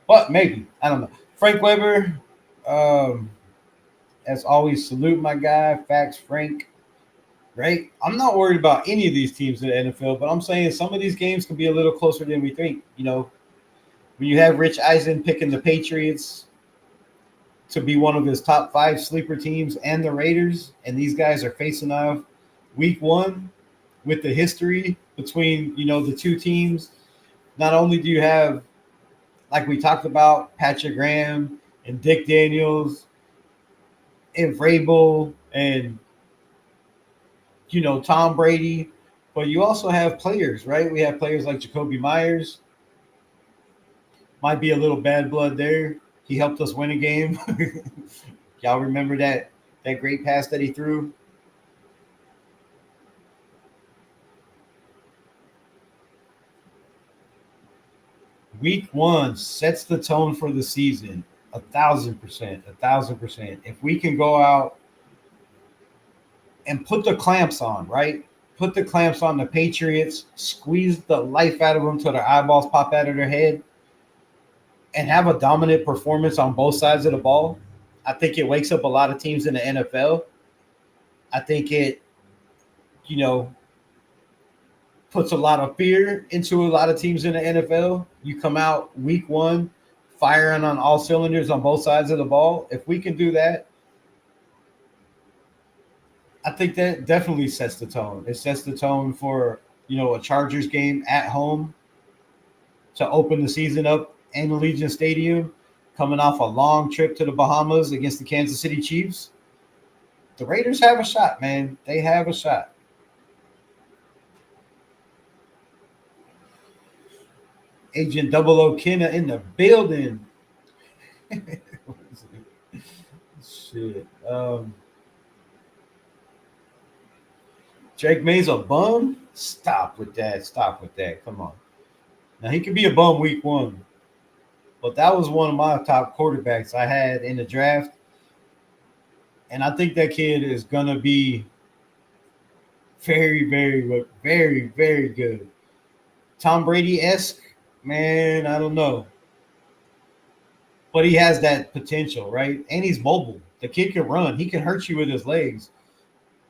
But maybe. I don't know. Frank Weber, as always, salute my guy, Facts Frank. Right? I'm not worried about any of these teams in the NFL, but I'm saying some of these games can be a little closer than we think. When you have Rich Eisen picking the Patriots to be one of his top 5 sleeper teams and the Raiders, and these guys are facing off week 1 with the history between, the 2 teams. Not only do you have, like we talked about, Patrick Graham and Dick Daniels and Vrabel and, Tom Brady, but you also have players, right? We have players like Jakobi Meyers. Might be a little bad blood there. He helped us win a game. Y'all remember that great pass that he threw? Week 1 sets the tone for the season. 1,000%. 1,000%. If we can go out and put the clamps on, right? Put the clamps on the Patriots, squeeze the life out of them till their eyeballs pop out of their head, and have a dominant performance on both sides of the ball. I think it wakes up a lot of teams in the NFL. I think it, puts a lot of fear into a lot of teams in the NFL. You come out week 1 firing on all cylinders on both sides of the ball. If we can do that, I think that definitely sets the tone. It sets the tone for, a Chargers game at home to open the season up in Allegiant Stadium, coming off a long trip to the Bahamas against the Kansas City Chiefs. The Raiders have a shot, man. They have a shot. Agent Double O Kenna in the building. Shit. Drake May's a bum? Stop with that. Stop with that. Come on. Now, he could be a bum week 1, but that was one of my top quarterbacks I had in the draft. And I think that kid is going to be very, very, very, very good. Tom Brady-esque, man, I don't know. But he has that potential, right? And he's mobile. The kid can run. He can hurt you with his legs.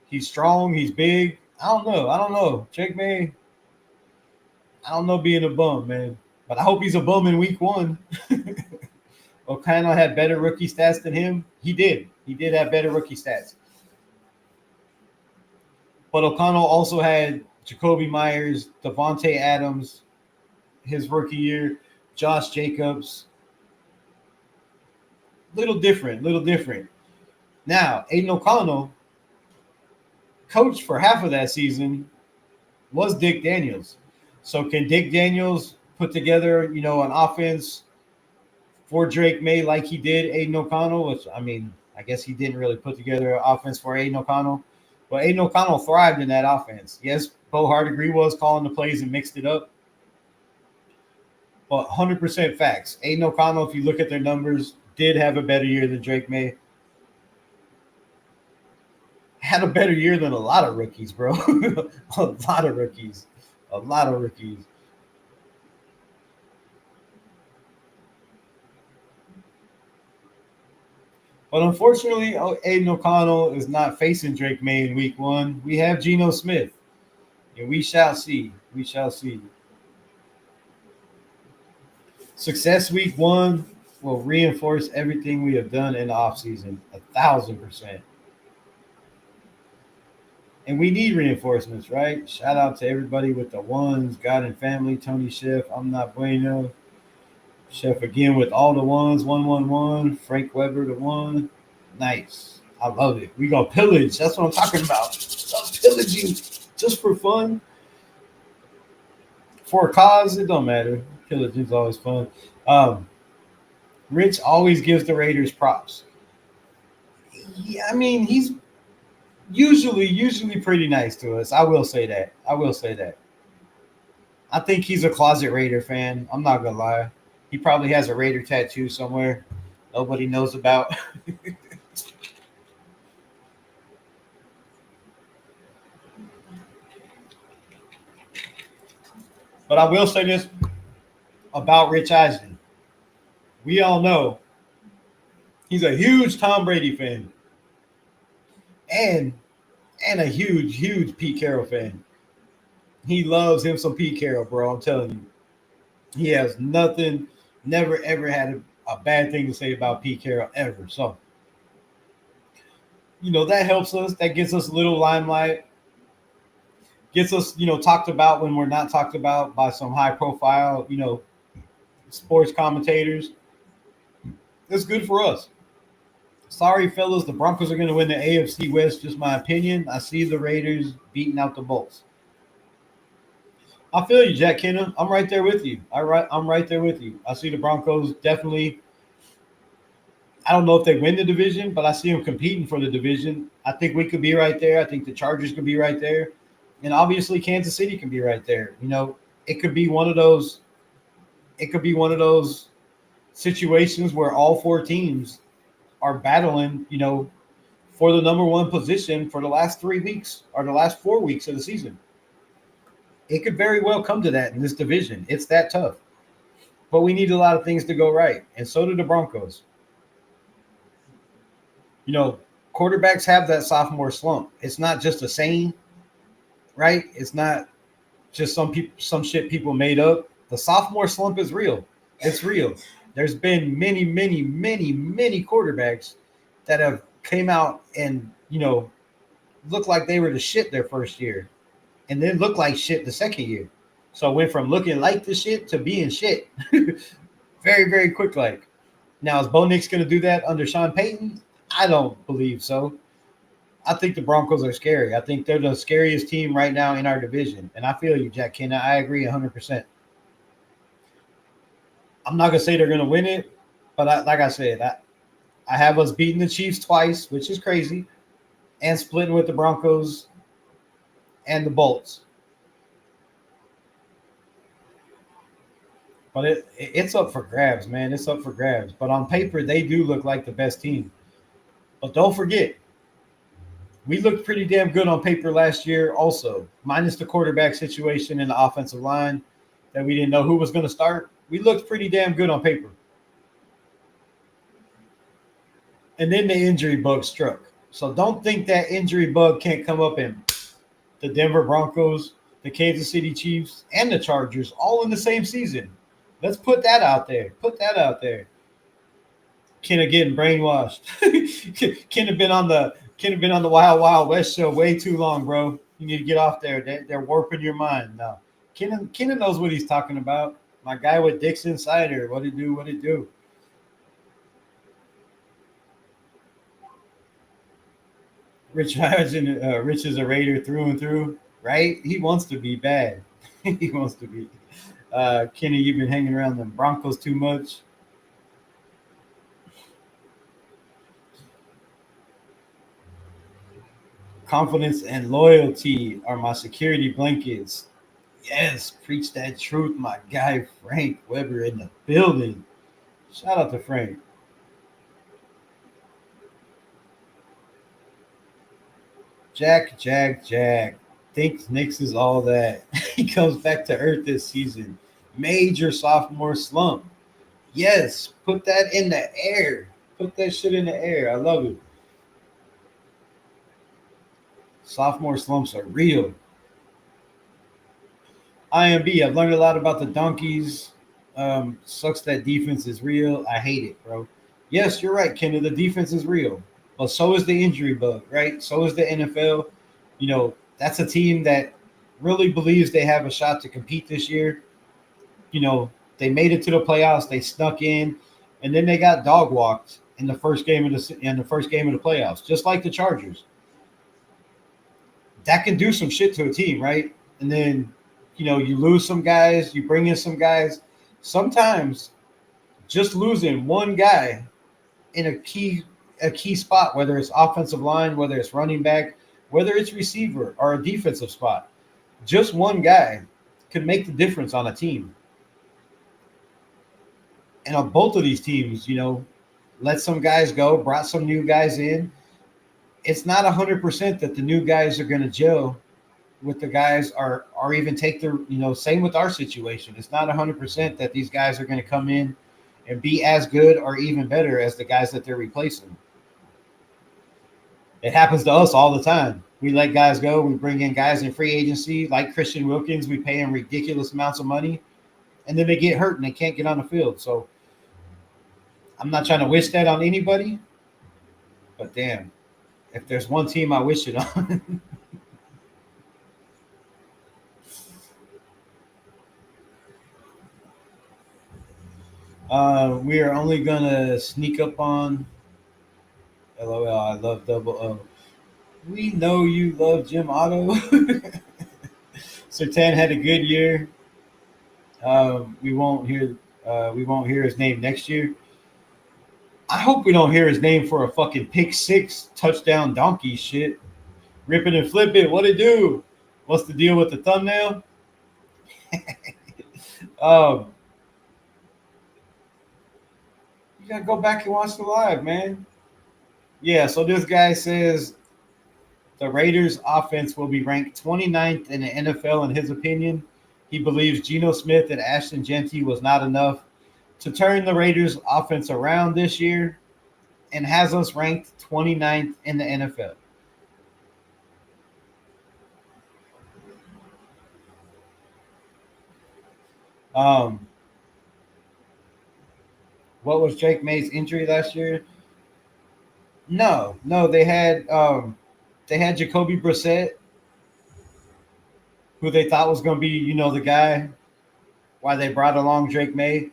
He's strong. He's big. I don't know. Drake May, I don't know being a bum, man. But I hope he's a bum in week 1. O'Connell had better rookie stats than him. He did. He did have better rookie stats. But O'Connell also had Jakobi Meyers, Devontae Adams, his rookie year, Josh Jacobs. Little different. Now, Aiden O'Connell, coach for half of that season, was Dick Daniels. So can Dick Daniels put together, an offense for Drake May like he did Aiden O'Connell? Which, I mean, I guess he didn't really put together an offense for Aiden O'Connell. But Aiden O'Connell thrived in that offense. Yes, Bo Hardegree was calling the plays and mixed it up. But 100% facts. Aiden O'Connell, if you look at their numbers, did have a better year than Drake May. Had a better year than a lot of rookies, bro. A lot of rookies. But unfortunately, Aiden O'Connell is not facing Drake May in week 1. We have Geno Smith. And we shall see. Success week 1 will reinforce everything we have done in the offseason. 1,000%. And we need reinforcements, right? Shout out to everybody with the ones, God and family, Tony Chef, I'm not bueno. Chef again with all the ones, 111, Frank Weber the 1. Nice. I love it. We gonna pillage. That's what I'm talking about. Stop pillaging just for fun. For a cause, it don't matter. Pillaging is always fun. Rich always gives the Raiders props. Yeah, I mean, he's usually pretty nice to us. I will say that. I think he's a closet Raider fan. I'm not gonna lie. He probably has a Raider tattoo somewhere nobody knows about. But I will say this about Rich Eisen. We all know he's a huge Tom Brady fan. And a huge Pete Carroll fan. He loves him some Pete Carroll, bro. I'm telling you. He has nothing, never, ever had a bad thing to say about Pete Carroll, ever. So, that helps us. That gets us a little limelight. Gets us, talked about when we're not talked about by some high-profile, sports commentators. That's good for us. Sorry, fellas, the Broncos are going to win the AFC West. Just my opinion. I see the Raiders beating out the Bolts. I feel you, Jack Kenna. I'm right there with you. I'm right there with you. I see the Broncos definitely. I don't know if they win the division, but I see them competing for the division. I think we could be right there. I think the Chargers could be right there. And obviously Kansas City can be right there. It could be one of those. It could be one of those situations where all 4 teams are battling, for the number 1 position for the last 3 weeks or the last 4 weeks of the season. It could very well come to that in this division. It's that tough. But we need a lot of things to go right, and so do the Broncos. Quarterbacks have that sophomore slump. It's not just a saying, right? It's not just some shit people made up. The sophomore slump is real. It's real. There's been many quarterbacks that have came out and, looked like they were the shit their first year and then looked like shit the second year. So it went from looking like the shit to being shit very, very quick. Like, now, is Bo Nix going to do that under Sean Payton? I don't believe so. I think the Broncos are scary. I think they're the scariest team right now in our division. And I feel you, Jack Kenna. I agree 100%. I'm not going to say they're going to win it, but like I said, I have us beating the Chiefs twice, which is crazy, and splitting with the Broncos and the Bolts. But it's up for grabs, man. It's up for grabs. But on paper, they do look like the best team. But don't forget, we looked pretty damn good on paper last year also, minus the quarterback situation and the offensive line that we didn't know who was going to start. We looked pretty damn good on paper. And then the injury bug struck. So don't think that injury bug can't come up in the Denver Broncos, the Kansas City Chiefs, and the Chargers all in the same season. Let's put that out there. Kenna getting brainwashed. Kenna been on the Wild Wild West show way too long, bro. You need to get off there. They're warping your mind now. Kenna knows what he's talking about. My guy with Dick's Insider. What it do? Rich Rich is a Raider through and through, right? He wants to be bad. He wants to be. Kenny, you've been hanging around the Broncos too much. Confidence and loyalty are my security blankets. Yes, preach that truth, my guy Frank Weber in the building. Shout out to Frank. Jack. Thinks Knicks is all that. He comes back to earth this season. Major sophomore slump. Yes, put that in the air. Put that shit in the air. I love it. Sophomore slumps are real. IMB, I've learned a lot about the Donkeys. Sucks that defense is real. I hate it, bro. Yes, you're right, Kendall. The defense is real. But so is the injury bug, right? So is the NFL. You know, that's a team that really believes they have a shot to compete this year. You know, they made it to the playoffs. They snuck in, and then they got dog walked in the first game of the playoffs, just like the Chargers. That can do some shit to a team, right? And then, you know, you lose some guys, you bring in some guys. Sometimes just losing one guy in a key spot, whether it's offensive line, whether it's running back, whether it's receiver or a defensive spot, just one guy could make the difference on a team. And on both of these teams, you know, let some guys go, brought some new guys in. It's not 100% that the new guys are going to gel with the guys or even take their, you know, same with our situation. It's not 100% that these guys are going to come in and be as good or even better as the guys that they're replacing. It happens to us all the time. We let guys go. We bring in guys in free agency like Christian Wilkins. We pay him ridiculous amounts of money, and then they get hurt and they can't get on the field. So I'm not trying to wish that on anybody, but damn, if there's one team I wish it on. We are only gonna sneak up on. LOL. I love double O. We know you love Jim Otto. Sertan had a good year. We won't hear his name next year. I hope we don't hear his name for a fucking pick six touchdown donkey shit. Rip it and flip it. What it do? What's the deal with the thumbnail? You gotta go back and watch the live, man. Yeah, so this guy says the Raiders offense will be ranked 29th in the NFL in his opinion. He believes Geno Smith and Ashton Jeanty was not enough to turn the Raiders offense around this year and has us ranked 29th in the NFL. What was Drake May's injury last year? No, they had Jacoby Brissett, who they thought was going to be, you know, the guy why they brought along Drake May.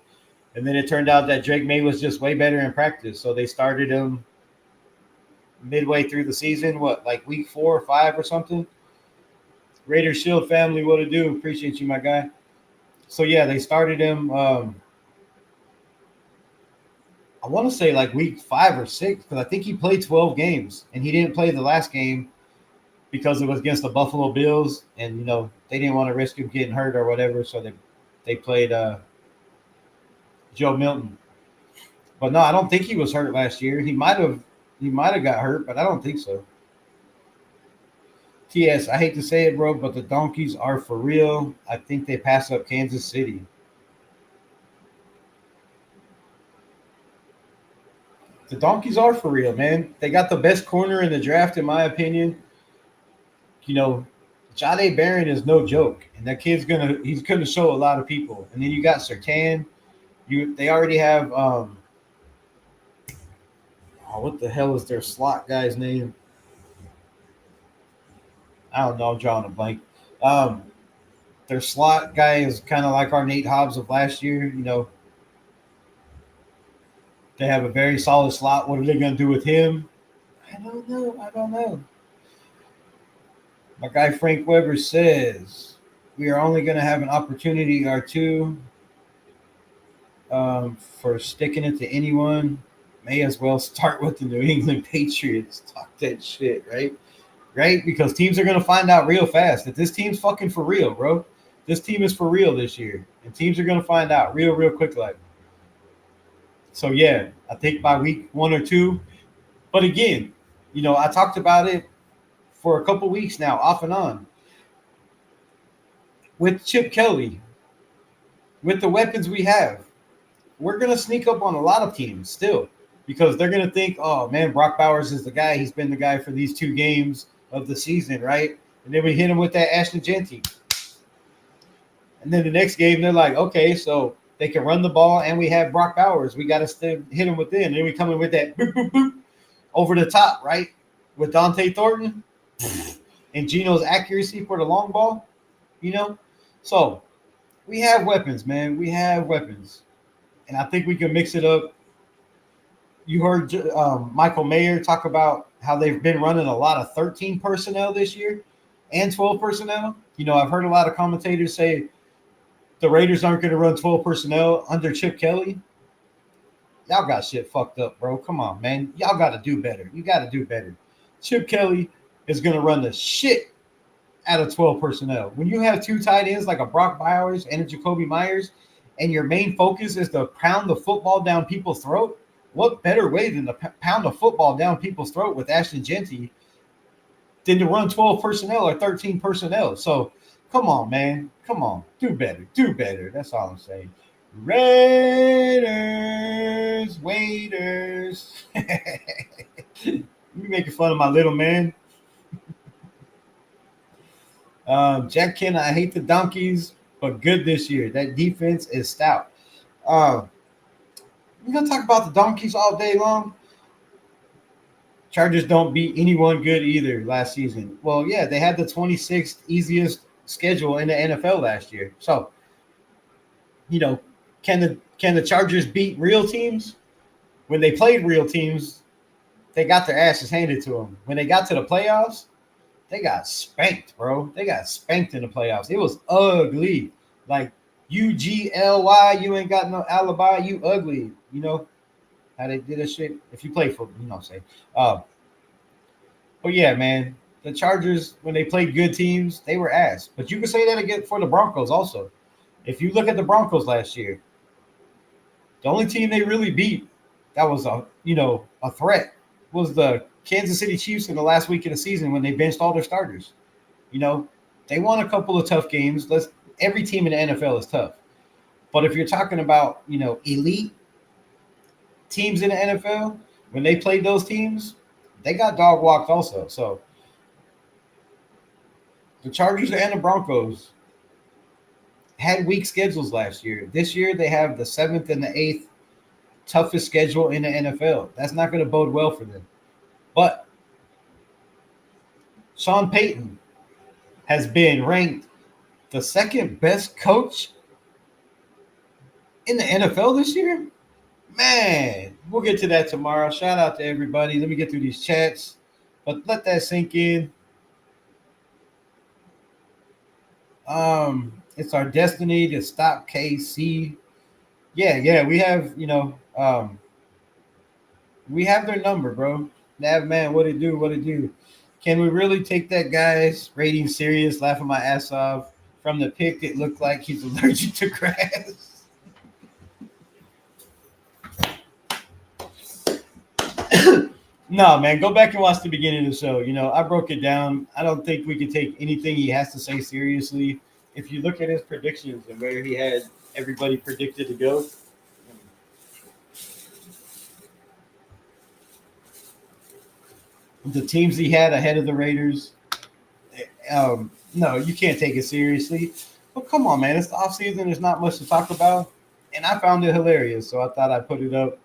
And then it turned out that Drake May was just way better in practice. So they started him midway through the season, like week 4 or 5 or something. Raider Shield family, what to do? Appreciate you, my guy. So, yeah, they started him, I want to say like week 5 or 6, because I think he played 12 games. And he didn't play the last game because it was against the Buffalo Bills. And, you know, they didn't want to risk him getting hurt or whatever. So they played Joe Milton. But no, I don't think he was hurt last year. He might have got hurt, but I don't think so. TS, I hate to say it, bro, but the Donkeys are for real. I think they pass up Kansas City. The Donkeys are for real, man. They got the best corner in the draft, in my opinion. You know, Jahdae Barron is no joke, and that kid's he's gonna show a lot of people. And then you got Sertan. They already have what the hell is their slot guy's name? I don't know. I'm drawing a blank. Their slot guy is kind of like our Nate Hobbs of last year. You know, they have a very solid slot. What are they going to do with him? I don't know. My guy Frank Weber says we are only going to have an opportunity or two for sticking it to anyone. May as well start with the New England Patriots. Talk that shit, right? Right? Because teams are going to find out real fast that this team's fucking for real, bro. This team is for real this year. And teams are going to find out real quick. Like, so, yeah, I think by week 1 or 2. But again, I talked about it for a couple weeks now, off and on. With Chip Kelly, with the weapons we have, we're going to sneak up on a lot of teams still because they're going to think, oh, man, Brock Bowers is the guy. He's been the guy for these 2 games of the season, right? And then we hit him with that Ashton Genty. And then the next game, they're like, okay, so they can run the ball and we have Brock Bowers. We got to hit him with it. And then we come in with that boop, boop, boop over the top, right? With Dante Thornton and Geno's accuracy for the long ball, So we have weapons, man. We have weapons. And I think we can mix it up. You heard Michael Mayer talk about how they've been running a lot of 13 personnel this year and 12 personnel. I've heard a lot of commentators say the Raiders aren't going to run 12 personnel under Chip Kelly. Y'all got shit fucked up, bro. Come on, man. Y'all got to do better. You got to do better. Chip Kelly is going to run the shit out of 12 personnel. When you have 2 tight ends like a Brock Bowers and a Jakobi Meyers, and your main focus is to pound the football down people's throat, what better way than to pound the football down people's throat with Ashton Genty than to run 12 personnel or 13 personnel? So, come on, man. Come on. Do better. Do better. That's all I'm saying. Raiders, waiters. You making fun of my little man. Jack Kenna, I hate the Donkeys, but good this year. That defense is stout. We're going to talk about the Donkeys all day long. Chargers don't beat anyone good either last season. Well, yeah, they had the 26th easiest schedule in the NFL last year. So, can the Chargers beat real teams? When they played real teams, they got their asses handed to them. When they got to the playoffs, they got spanked, bro. They got spanked in the playoffs. It was ugly. Like, UGLY, you ain't got no alibi, you ugly. How they did that shit? If you play football, what I'm saying. But yeah, man, the Chargers, when they played good teams, they were ass. But you can say that again for the Broncos also. If you look at the Broncos last year, the only team they really beat that was a threat was the Kansas City Chiefs in the last week of the season when they benched all their starters. They won a couple of tough games. Every team in the NFL is tough. But if you're talking about, elite teams in the NFL, when they played those teams, they got dog walked also. So the Chargers and the Broncos had weak schedules last year. This year they have the 7th and the 8th toughest schedule in the NFL. That's not going to bode well for them. But Sean Payton has been ranked the 2nd best coach in the NFL this year. Man, we'll get to that tomorrow. Shout out to everybody. Let me get through these chats, but let that sink in. It's our destiny to stop KC. Yeah, we have, we have their number, bro. Nav man, what it do? Can we really take that guy's rating serious? Laughing my ass off. From the pic, it looked like he's allergic to grass. No, man, go back and watch the beginning of the show. I broke it down. I don't think we can take anything he has to say seriously. If you look at his predictions and where he had everybody predicted to go, the teams he had ahead of the Raiders, no, you can't take it seriously. But come on, man, it's the offseason. There's not much to talk about. And I found it hilarious, so I thought I'd put it up.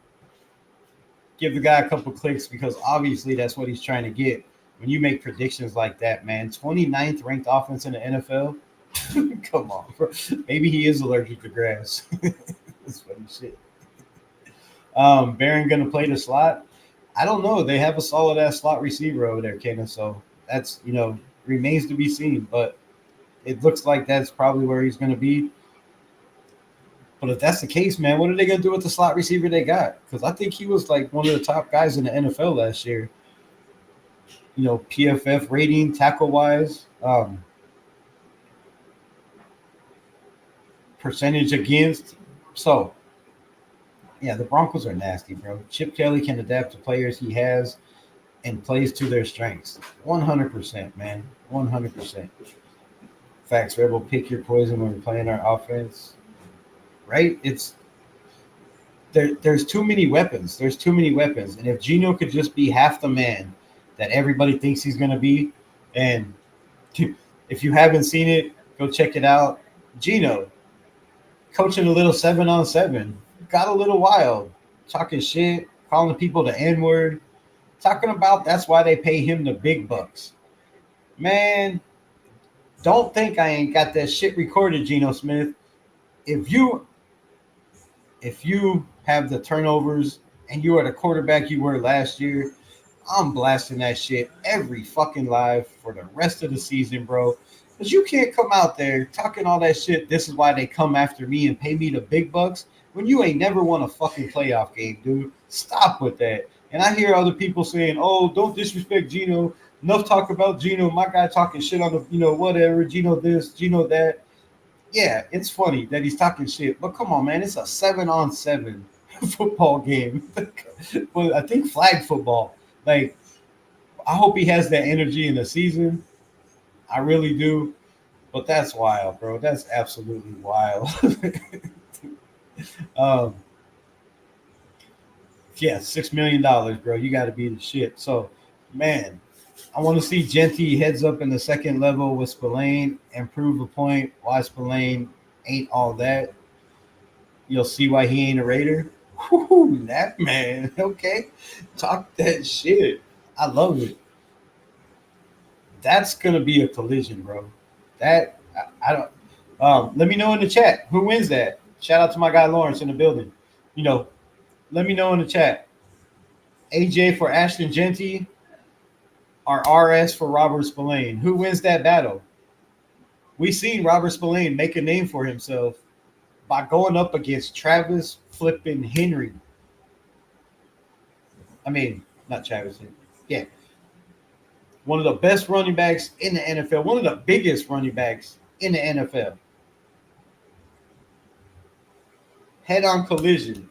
Give the guy a couple clicks because obviously that's what he's trying to get. When you make predictions like that, man, 29th ranked offense in the NFL. Come on, bro. Maybe he is allergic to grass. That's funny shit. Barron gonna play the slot. I don't know. They have a solid ass slot receiver over there, Kenna. So that's remains to be seen, but it looks like that's probably where he's going to be. But if that's the case, man, what are they going to do with the slot receiver they got? Because I think he was like one of the top guys in the NFL last year. You know, PFF rating, tackle wise, percentage against. So, yeah, the Broncos are nasty, bro. Chip Kelly can adapt to players he has and plays to their strengths. 100%, man. 100%. Facts, Rebel, pick your poison when we're playing our offense. Right? There's too many weapons. There's too many weapons. And if Geno could just be half the man that everybody thinks he's going to be, and if you haven't seen it, go check it out. Geno, coaching a little 7-on-7, got a little wild, talking shit, calling people the N-word, talking about that's why they pay him the big bucks. Man, don't think I ain't got that shit recorded, Geno Smith. If you have the turnovers and you are the quarterback you were last year, I'm blasting that shit every fucking live for the rest of the season, bro. Because you can't come out there talking all that shit. This is why they come after me and pay me the big bucks when you ain't never won a fucking playoff game, dude. Stop with that. And I hear other people saying, oh, don't disrespect Geno. Enough talk about Geno. My guy talking shit on the, whatever. Geno this, Geno that. Yeah, it's funny that he's talking shit. But come on, man. It's a 7-on-7 football game. Well, I think flag football. Like, I hope he has that energy in the season. I really do. But that's wild, bro. That's absolutely wild. Yeah, $6 million, bro. You got to be the shit. So, man, I want to see Genty heads up in the second level with Spillane and prove a point why Spillane ain't all that. You'll see why he ain't a Raider. Whoo, that man. Okay. Talk that shit. I love it. That's going to be a collision, bro. That, I don't. Let me know in the chat who wins that. Shout out to my guy Lawrence in the building. Let me know in the chat. AJ for Ashton Genty or RS for Robert Spillane. Who wins that battle? We seen Robert Spillane make a name for himself by going up against Travis flipping Henry. I mean, not Travis Henry. Yeah. One of the best running backs in the NFL. One of the biggest running backs in the NFL. Head-on collision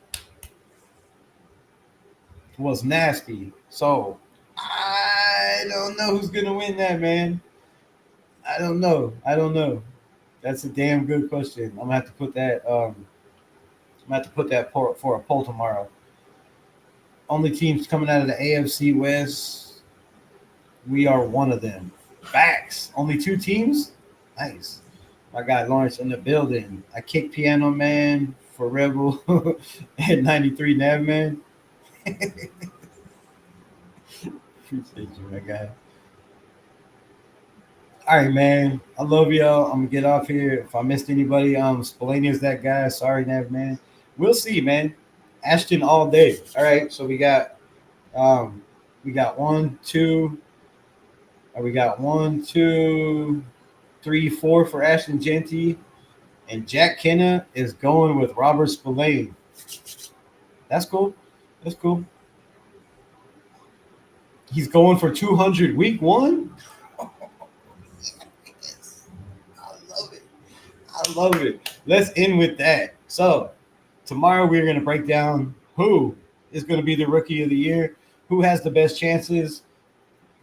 was nasty. So, I don't know who's going to win that, man. I don't know. That's a damn good question. I'm going to have to put that for a poll tomorrow. Only teams coming out of the AFC West, we are one of them. Facts. Only 2 teams? Nice. My guy Lawrence in the building. I kicked Piano Man for Rebel at 93 Nav Man. Appreciate you, my guy. All right, man. I love y'all. I'm gonna get off here. If I missed anybody, Spillane is that guy. Sorry, Nav Man. We'll see, man. Ashton all day. All right, so we got 1, 2. We got 1, 2, 3, 4 for Ashton Genty, and Jack Kenna is going with Robert Spillane. That's cool. He's going for 200 week 1. Yes. I love it. Let's end with that. So tomorrow we're going to break down who is going to be the rookie of the year, who has the best chances,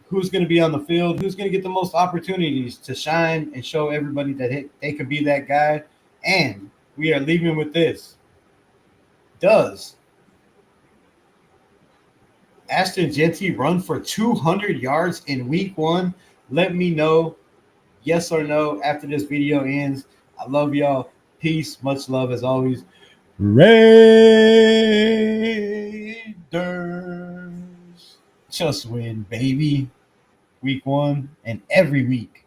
who's going to be on the field, who's going to get the most opportunities to shine and show everybody that they could be that guy. And we are leaving with this. Does Ashton Genty run for 200 yards in week 1? Let me know, yes or no, after this video ends. I love y'all. Peace. Much love as always. Raiders. Just win, baby. Week 1 and every week.